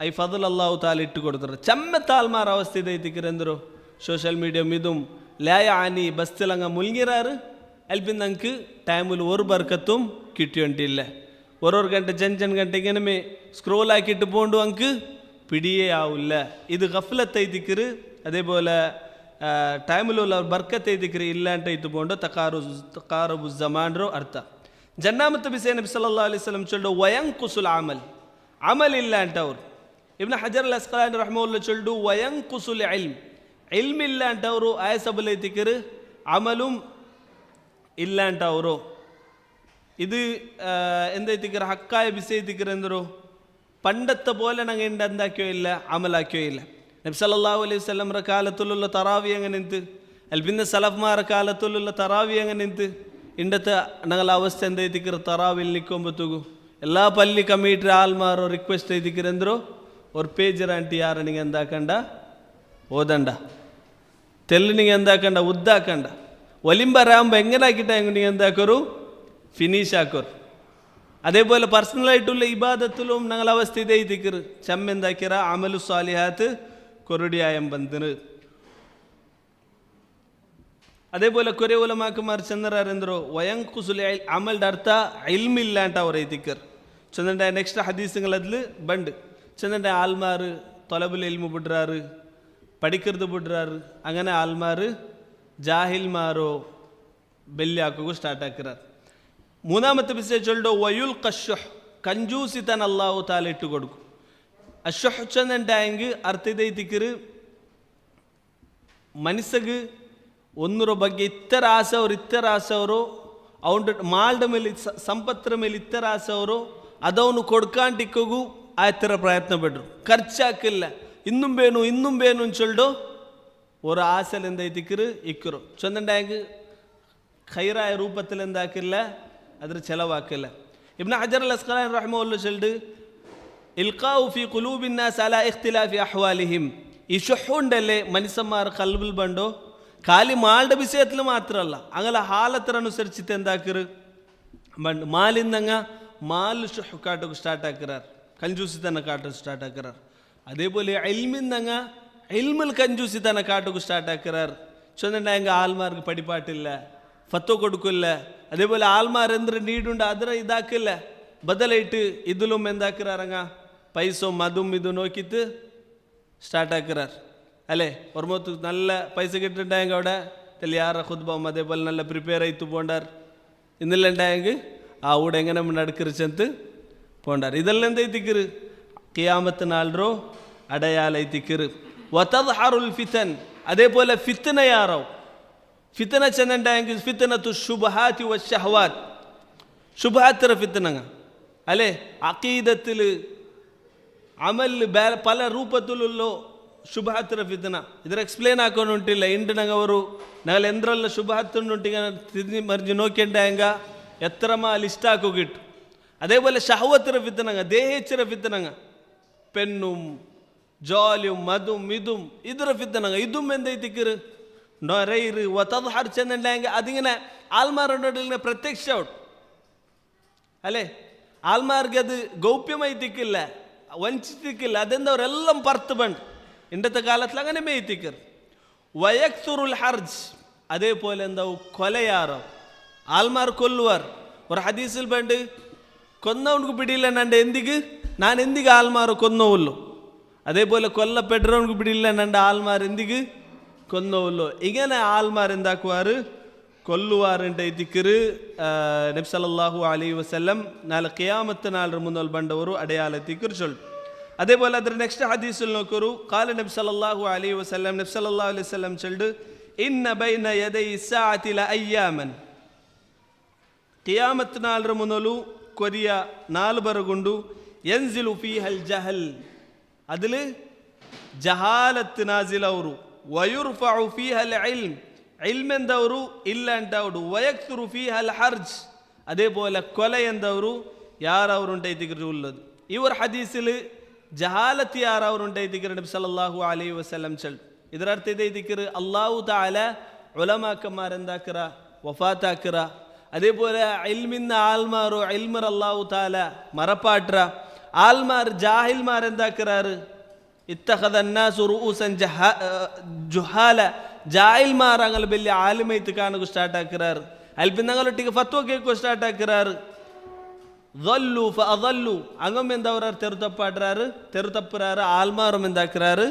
ഐ ഫضل അള്ളാഹു താല ഇട്ട് കൊടുത്തുറ ചെമ്മത്തെ ആൾമാർ അവസ്ഥ ഇതെത്തിക്കരെന്തോ സോഷ്യൽ മീഡിയ ഇതും ലായാനി ബസ്തിലങ്ങ മുൽങ്ങിറാറ് അൽപ്പിൻ നമുക്ക് ടൈമിൽ ഒരു ബർക്കത്തും കിട്ടിയിട്ടില്ല ഓരോ ഗಂಟೆ ജൻ ഗಂಟೆ ഇങ്ങനെ സ്ക്രോൾ ആക്കിയിട്ട് പോകണ്ടു നമുക്ക് പിടിയേ ആവില്ല ഇത് ഗഫ്ലത്ത് ಐತಿಕ್ಕಿರು അതേപോലെ ടൈമിലുള്ള ബർക്കത്ത് ಐತಿಕ್ಕಿರು ഇല്ലാണ്ടായിട്ട് പോകണ്ടു തക്കാറുബു ജമാൻറോ അർത്ഥ ജന്നാമത്തെ വിഷയ നബി സല്ലല്ലാഹു അലൈഹി വസല്ലം ചൊല്ലു വയൻകുസുൽ അമൽ ഇല്ലാണ്ടവർ ഇബ്നു ഹജർ അൽ അസ്ഖലാനി റഹ്മത്തുള്ളാഹി ചൊല്ലു വയൻകുസുൽ ಇಲ್ಮ್ ಇಲ್ಲ ಅಂತವರು ಆಯಸಬಲ್ ಐತಿಕ್ಕಿರು ಅಮലും ಇಲ್ಲ ಅಂತವರು ಇದು ಎಂದೈತಿಕ್ಕಿರು ಹಕ್ಕಾಯ ಬಿಸಿ ಐತಿಕ್ಕಿರು ಎಂದರು പണ്ടത്തെ പോലെ ഞങ്ങൾ എന്താക്കിയോ ഇല്ല അമലാക്കിയോ ഇല്ല നബി സല്ലല്ലാഹു അലൈഹി വസല്ലമയുടെ കാലത്തുള്ള തറാവി അങ്ങനെ നിന്ത് അല്ല പിന്നെ സലഫ്മാരുടെ കാലത്തുള്ള തറാവി അങ്ങനെ നിന്ത് ഇണ്ടത്തെ ഞങ്ങളുടെ അവസ്ഥ എന്തൈതിക്ಕಿರು തറാവിൽ നിൽക്കുമ്പോഴത്തേക്കും എല്ലാ പള്ളി കമ്മിറ്റി ആൾമാരോ റിക്വസ്റ്റ് ಐತಿಕ್ಕಿರು ಎಂದರು ഒരു പേജ് ആಂಟಿ ಯಾರು ನಿಂಗೆ എന്താക്കണ്ട ഓതണ്ട തെല്ലിനിങ്ങ എന്താക്കണ്ട ഉദ്ദാക്കണ്ട ഒലിമ്പറാകുമ്പോൾ എങ്ങനെ ആക്കിയിട്ടാ നിങ്ങൾ എന്താക്കൊരു ഫിനിഷ് ആക്കോರು അതേപോലെ പർസണലായിട്ടുള്ള ഇബാദത്തിലും ഞങ്ങൾ അവസ്ഥ ഇതൈതിക്ಕಿರು ചെമ്മ എന്താക്കിറ അമലു സാലിഹാത്ത് കൊരടിയായം ಬಂದಿರು അതേപോലെ കുറെ ഉലമാക്കന്മാർ ചെന്നറാരെന്തോ വയൻകുസുൽ അമലിന്റെ അർത്ഥ ഇൽമില്ല ಅಂತ ಅವ್ರು ಐತಿಕ್ಕಿರು ചെന്നിട്ട് നെക്സ്റ്റ് ഹദീസുകളതിൽ ബണ്ട് ചെന്നിട്ട് ആൽമാർ തൊലബുൽ ഇൽമു ಬಿಡ್றாரு പഠിക്കരുത് ಬಿಡ್றாರು അങ്ങനെ ആൽമാർ ജാഹിൽമാരോ ബെല്ലി ആക്കുകയും സ്റ്റാർട്ട് ആക്കിറാർ മൂന്നാമത്തെ വിഷയം ചൊല്ലോ വയുൽ കഷുഹ് കഞ്ചൂസിത്തൻ അല്ലാഹു താല ഇട്ട് കൊടുക്കും. അഷുഹ് ചെന്നുണ്ടായെങ്കിൽ ಅರ್ಥದೈತಿಕರು ಮನಸ್ಸಿಗೆ ಒಂದರ ಬಗ್ಗೆ ಇತ್ತರ ಆಸೆ ಅವರು ಅವನ ಮಾಲ್ಡ ಮೇಲೆ ಸಂಪತ್ತರ ಮೇಲೆ ಇತ್ತರ ಆಸೆ ಅವರು ಅದವನು ಕೊಡ್ಕಾಂಟಿಕ್ಕೂ ಆ ಥರ ಪ್ರಯತ್ನ ಪಡ್ರು. ಖರ್ಚಾಕಿಲ್ಲ, ಇನ್ನುം ಬೇನು ಚೊಲ್ಡು ஒரு ஆசையிலேருந்து ஐத்திக்கிறு இக்கிறோம் சொந்தண்டாங்க ഖൈറായ രൂപത്തിൽ എന്താക്കില്ല, അതിന് ചെലവാക്കില്ല. ഇബ്നു ഹജർ അൽ അസ്ഖലാനി റഹിമഹുല്ലാഹ് ചൊല്ലുന്നു ഇൽഖാഉ ഫീ ഖുലൂബിൻ നാസ് അലാ ഇഖ്തിലാഫി അഹ്വാലിഹിം. ഈ ഷുഹുണ്ടല്ലേ മനുഷ്യന്മാർ കൽബിൽ ബണ്ടോ ಖಾಲಿ ಮಾಲ್ಡ ವಿಷಯത്തിൽ മാത്രമല്ല അങ്ങനെ ഹാലത്തിനനുസരിച്ചിട്ട് എന്താക്കിറ് ബണ്ട് മാലിന്നങ്ങ മാൽ ഷുഹ് കാട്ടു സ്റ്റാർട്ട് ആക്കിറാർ, കഞ്ചൂസിത്തന്നെ കാട്ടു സ്റ്റാർട്ട് ആക്കിറാർ. അതേപോലെ ഇൽമിന്നങ്ങ ഇൽമിൽ കഞ്ചൂസിത്തന്നെ കാട്ടു സ്റ്റാർട്ട് ആക്കിറാർ. ചൊന്നുണ്ടായെങ്കിൽ ആൾമാർക്ക് പഠിപ്പാട്ടില്ല, ഫത്വ കൊടുക്കില്ല. അതേപോലെ ആൾമാർ എന്തൊരു നീടുണ്ട് അതിനെ ഇതാക്കില്ല, ബദലായിട്ട് ഇതിലും എന്താക്കിറാറങ്ങ പൈസ അതും ഇതും നോക്കിയിട്ട് സ്റ്റാർട്ട് ആക്കിറാർ അല്ലേ. ഓർമ്മത്ത് നല്ല പൈസ കിട്ടുണ്ടായെങ്കിൽ അവിടെ തെളിയാറ ഖുദ്ബം അതേപോലെ നല്ല പ്രിപ്പയർ ആയിട്ട് പോണ്ടാർ. ഇന്നെല്ലാം ഉണ്ടായെങ്കിൽ ആ ഊടെ എങ്ങനെ നടക്കിറിച്ചെന്ന് പോണ്ടാർ. ഇതെല്ലാം എന്തൈത്തിക്കറ് ഖിയാമത്ത് നാളോ അടയാളൈത്തിക്കറ്. വതദ്ഹറുൽ ഫിതൻ, അതേപോലെ ഫിത്നയാറാവും. ഫിത്ന ചെന്നുണ്ടായെങ്കിൽ ഫിത്നത്തു ശുബ്ഹാത്തി വശഹവാത്ത്, ശുബ്ഹാത്തിര ഫിത്നങ്ങ അല്ലേ. അഖീദത്തിൽ അമൽ പല ರೂಪದಲ್ಲೂ ಶುಭಹತ್ತರ ಫಿತನ ಇದರ ಎಕ್ಸ್ಪ್ಲೇನ್ ಹಾಕೊಂಡು ಉಂಟಿಲ್ಲ. ಇಂಟು ನಂಗೆ ಅವರು ನಾಳೆ ಎಂದ್ರಲ್ಲ ಶುಭಹತ್ತನ್ನು ಉಂಟಿಗ ತಿದ್ದಿ ಮರ್ಜಿ ನೋಕೆಂಡಾಯಂಗ ಎತ್ತರಮ ಲಿಸ್ಟ್ ಹಾಕೋಗಿಟ್ಟು. അതേപോലെ ഷഹവത്തിര ഫിത്തനങ്ങ, ദേഹേച്ചിര ഫിത്തനങ്ങ, പെണ്ണും ജോലിയും മതും ഇതും ഇതിര ഫിത്തനങ്ങ. ഇതും എന്തൈത്തിക്കറ് നൊരയിറ് വതദ്ഹർ ചെന്നുണ്ടായെങ്കിൽ അതിങ്ങനെ ആൾമാരുടെ പ്രത്യക്ഷ അല്ലേ. ആൾമാർക്ക് അത് ഗൗപ്യമായി തിക്കില്ല, വഞ്ചിത്തിക്കില്ല. അതെന്താ അവരെല്ലാം പറത്ത് ബണ്ട് ഇന്നത്തെ കാലത്തിൽ അങ്ങനെ മേയ്ത്തിക്കർ. വയക്സുറുൽ ഹർജ്, അതേപോലെ എന്താവും കൊലയാറോ ആൾമാർ കൊല്ലുവാർ. ഒരു ഹദീസിൽ ബണ്ട് കൊന്നവനക്ക് പിടിയില്ല നണ്ട് എന്തിക്ക് ഞാൻ എന്തിക്ക് ആൾമാർ കൊന്നവുള്ളൂ. അതേപോലെ കൊല്ലപ്പെട്ടവനക്ക് പിടിയില്ല നണ്ട് ആൾമാർ എന്തിക്ക് കൊന്നവുള്ളൂ. ഇങ്ങനെ ആൾമാർ എന്താക്കുവാറ് കൊല്ലുവാറുണ്ട് ഇതിക്കറ്. നബി സല്ലല്ലാഹു അലൈഹി വസല്ലം നാളെ ഖിയാമത്ത് നാളെ മുന്നോൽ ബണ്ടವರು അടയാളത്തിക്കറ് ചൊല്ലു. അതേപോലെ അതിൽ നെക്സ്റ്റ് ഹദീസിൽ നോക്കൂ. ഖാല നബി സല്ലല്ലാഹു അലൈഹി വസല്ലം, നബി സല്ലല്ലാഹു അലൈഹി വസല്ലം ചൊല്ലു ഇന്ന ബൈന യദൈ സഅതി ലഅയ്യാമൻ. ഖിയാമത്ത് നാളെ മുന്നോലു കൊരിയ നാല് ബറഗുണ്ടു യൻസിലു ഫീഹൽ ജഹൽ, അതിൽ ജഹാലത്ത് നാസിലವರು. വയുർഫഉ ഫീഹൽ ഇൽം, ഇൽം ಎಂದವರು ಇಲ್ಲ ಅಂಟವರು. ವಯಕ್ತುರು ಫೀಹಲ್ ಹರ್ಜ್, അതേപോലെ കൊല ಎಂದವರು ಯಾರವರುಂಟೈತಿಗರು ಉಳ್ಳದು. ಇವರ ಹದೀಸಿಲ್ ಜಹಾಲತ್ ಯಾರವರುಂಟೈತಿಗರು ನಬಿ ಸಲ್ಲಲ್ಲಾಹು ಅಲೈಹಿ ವಸಲ್ಲಂ ಚಲ್. ಇದರ ಅರ್ಥ ಇದೈತಿಕರು ಅಲ್ಲಾಹು ತಾಲ ഉലമാക്കന്മാരെന്താക്കിറ വഫാത്താക്കിറ. അതേപോലെ ഇൽമിന്ന ആൽമാറോ ഇൽമർ അല്ലാഹു താല മറപ്പാട്ട. ആൽമാർ ജാഹിൽമാർ എന്താക്കിറാറ് ഇത്തഖദ അന്നാസു റൂസൻ ജുഹാല. ജാഹിൽമാർ അങ്ങനെ വലിയ ആലിമൈത്ത് കാണുക സ്റ്റാർട്ട് ആക്കിറാറ്. അല്പിൻ ഞങ്ങളൊട്ടിಗೆ ಫತ್ವಾ ಕೇಳ್ಕೊ ಸ್ಟಾರ್ಟ್ ಹಾಕಿರಾರು. ظلوا فأضلوا, അങ്ങം എന്തവരാർ തെരുത്തപ്പാട്ടറാറ് തെരുത്തപ്പുറാറ്. ആൽമാറും എന്താക്കിറാറ്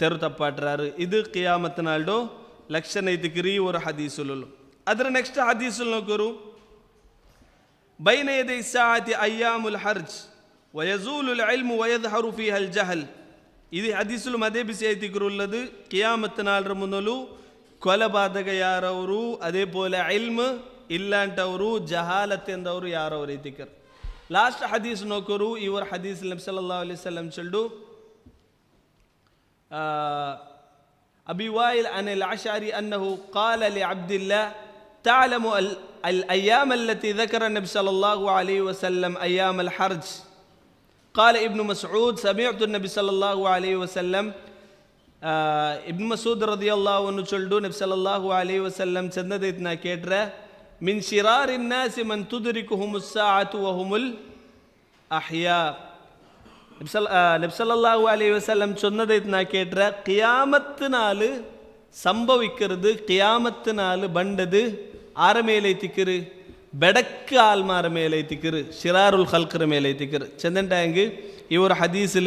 തെരുത്തപ്പാട്ടറാറ്. ഇത് ഖിയാമത്ത് നാളുടെ ലക്ഷಣ ಐತಿಕ್ರಿ ഒരു ഹദീസുള്ളൂ. ಅದರ ನೆಕ್ಸ್ಟ್ ಹದೀಸುಲ್ ನೋಕರು ಬೈನ ಯದೈ ಸಾಅತಿ ಅಯ್ಯಾಮುಲ್ ಹರ್ಜ್ ವಯಜೂಲುಲ್ ಇಲ್ಮು ವಯದ್ಹರು ಫೀಹಲ್ ಜಹಲ್. ಇದು ಹದೀಸುಲ್ ಮದೇ ಬಿಸಿ ಐತಿಕ್ರು ಉಳ್ಳದು. ಕಿಯಾಮತ್ ನಾಳರ ಮುನ್ನಲು ಕೊಲಬಾಧಕ ಯಾರವರು, അതേപോലെ ಇಲ್ಮ್ ಇಲ್ಲಾಂಟವರು, ಜಹಾಲತ್ ಎಂದವರು ಯಾರವರು ಐತಿಕರು. ಲಾಸ್ಟ್ ಹದೀಸ್ ನೋಕರು. ಇವರ ಹದೀಸ್ ನಬಿ ಸಲ್ಲಲ್ಲಾಹು ಅಲೈಹಿ ವಸಲ್ಲಂ ಚಲ್ಡು أبي وائل عن الأشعري أنه قال لعبد الله تعلم الأيام التي ذكر النبي صلى الله عليه وسلم أيام الحرج. قال ابن مسعود سمعت النبي صلى الله عليه وسلم. ابن مسعود رضي الله عنه چلدو نبي صلى الله عليه وسلم ಚಂದದೈತನ ಕೇಟ್ರೆ من شرار الناس من تدركهم الساعة وهم الأحياء. നബി സല്ലല്ലാഹു അലൈഹി വസല്ലം ചൊന്നതൈತന കേട്രെ ഖിയാമത്ത് നാള് സംഭവിക്കരുത്, ഖിയാമത്ത് നാള് ബണ്ടത് ആര മേലൈത്തിക്കറ് ബെടക്ക് ആൽമാര മേലൈത്തിക്കറ്, ഷിറാറുൽ ഖൽഖർ മേലൈത്തിക്കറ്. ചെന്നുണ്ടായെങ്കിൽ ഈ ഒരു ഹദീസിൽ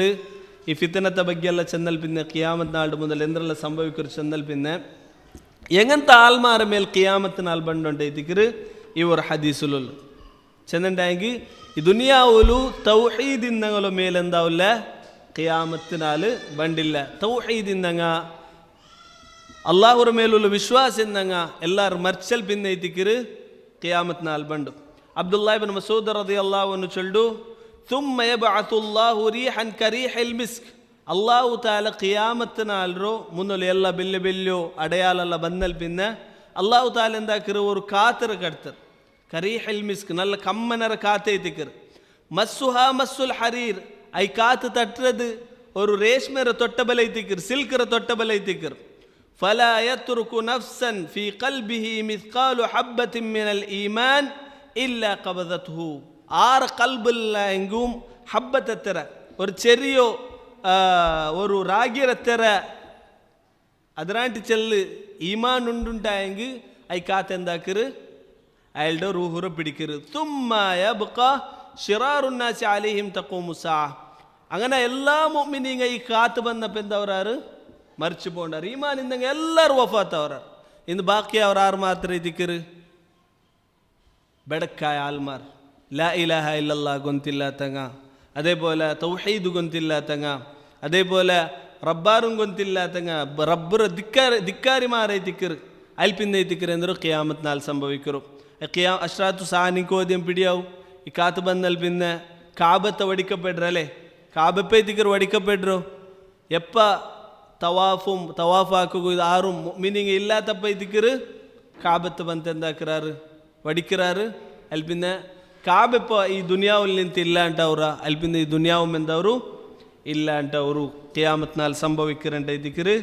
ഈ ഫിത്തനത്തെ ബഗ്ಗೆಲ್ಲ ചെന്നൽ പിന്നെ ഖിയാമത്ത് നാളുടെ മുതൽ എന്തെಲ್ಲ സംഭവിക്കರು ചെന്നൽ പിന്നെ എങ്ങനത്തെ ആൽമാര മേൽ ഖിയാമത്ത് നാൾ ബണ്ടുണ്ടൈത്തിക്കറ് ഈ ഒരു ഹദീസിലുള്ള. ചെന്നുണ്ടെങ്കിൽ ഈ ദുനിയാവുലു തൗഹീദിന്നങ്ങളോ മേലെന്താവില്ല, ഖിയാമത്തിനാല് ബണ്ടില്ല. തൗഹീദിന്നങ്ങ അള്ളാഹുರ ಮೇಲುള്ള ವಿಶ್ವಾಸದಿಂದಂಗ ಎಲ್ಲಾರು ಮರ್ಚಲ್ ಪಿನ್ನೈತಿಕಿರು ಕಿಯಾಮತ್ನಾಲ್ ಬಂಡು. ಅಬ್ದುಲ್ಲಾ ಇಬ್ನ್ ಮಸೂದ್ ರದಿಯಲ್ಲಾಹು ಅನ್ಹು ಚೊಲ್ಡು, ಥುಮ್ಮ ಯಬ್ಅಥುಲ್ಲಾಹು ರೀಹನ್ ಕರೀಹಿಲ್ ಮಿಸ್ಕ್. ಅಲ್ಲಾಹು ತಾಲ ಕಿಯಾಮತ್ನಾಲ್ರು ಮುನ್ನಲು ಎಲ್ಲ ಬೆಲ್ಲೆ ಬೆಲ್ಲು ಅಡೆಯಾಲೆಲ್ಲ ಬಂದಲ್ ಪಿನ್ನ ಅಲ್ಲಾಹು ತಾಲ ಎಂದಾಕಿರು ஒரு காத்தர் கடுத்தர் கரீஹில் மிஸ்க், நல்ல கம்மனர காத்தைத்திக்கிற. மஸ்ஸுஹா மஸ்ஸுல் ஹரீர், ஐ காத்து தட்டுறது ஒரு ரேஷ்மர தொட்டபலைத்திக்கிற, சில்கிற தொட்டபலைத்திக்கிற. فلا يترك نفسا في قلبه مثقال حبة من الإيمان إلا قبضته. ஆறு கல்பில் எங்கும் ஹப்பத்தை தர ஒரு செரியோ ஒரு ராகிர தர ಅದರಾಂಟಿ ಚೆಲ್ಲು ಈಮಾನ್ ಉಂಡುಂಟಾಯಂಗಿ ಐ ಕಾತೆಂದಾಕಿರು ಅಯಲ್ಡ ರೂಹುರ പിടിക്കರು. തുമ്മ യബ്ഖ ശിറാറുന്നാസി അലൈഹിം തഖൂമു സാ. അങ്ങനെ എല്ലാ മുഅ്മിനീങ്ങ ഈ കാത്ത് ಬಂದಪ್ಪ ಎಂದವರಾರು ಮರ್ಚಿ ಪೋಂಡಾರು. ಈಮಾನ್ ಇಂದಂಗ ಎಲ್ಲರೂ ವಫಾತ್ ಅವರಾರು. ಇನ್ನು ಬಾಕಿ ಅವ್ರು ಆರು ಮಾತ್ರ ಇದಿಕ್ಕರು ಬೆಡಕ್ಕಾಯ ಆಲ್ಮಾರ್, ಲಾ ಇಲಾಹ ಇಲ್ಲಲ್ಲಾ ಗೊಂತಿಲ್ಲ ತಂಗ, അതേപോലെ തൗഹീദ് ಗೊಂತಿಲ್ಲ ತಂಗ, അതേപോലെ റബ്ബാറും ಗೊಂತಿಲ್ಲ ತಂಗ, റബ്ബർ ധിക്കാരിമാരൈത്തിക്കറ് അൽപ്പിന്നൈത്തിക്കറ് എന്തൊരു ഖിയാമത്ത് സംഭവിക്കರು. അഷ്റാത്തു സാനിക്കോദ്യം പിടിയാവും ഈ കാത്ത് ಬಂದಲ್ പിന്നെ കാബത്തെ വടിക്കപ്പെടുറല്ലേ, കാബപ്പൈത്തിക്കറ് വടിക്കപ്പെടുറോ എപ്പ തവാഫാക്കുക ഇത് ആറും മീനിങ് ഇല്ലാത്തപ്പൈത്തിക്കറ് കാബത്ത് ಬಂತ ಎಂದಾಕ್ರಾರು വടിಕ್ರಾರು. ಅಲ್ಲಿ പിന്നെ ಕಾಬೆಪ್ಪ ಈ ದುನಿಯಾವಲ್ಲಿ ನಿಂತು ಇಲ್ಲ ಅಂಟವ್ರ, ಅಲ್ಲಿ പിന്നെ ಈ ದುನಿಯಾವು ಎಂದವರು ಇಲ್ಲ ಅಂಟವರು ಕಿಯಾಮತ್ನಾಲ್ ಸಂಭವಿக்கிறಂಟ ಇದ್ದಿಕ್ಕರು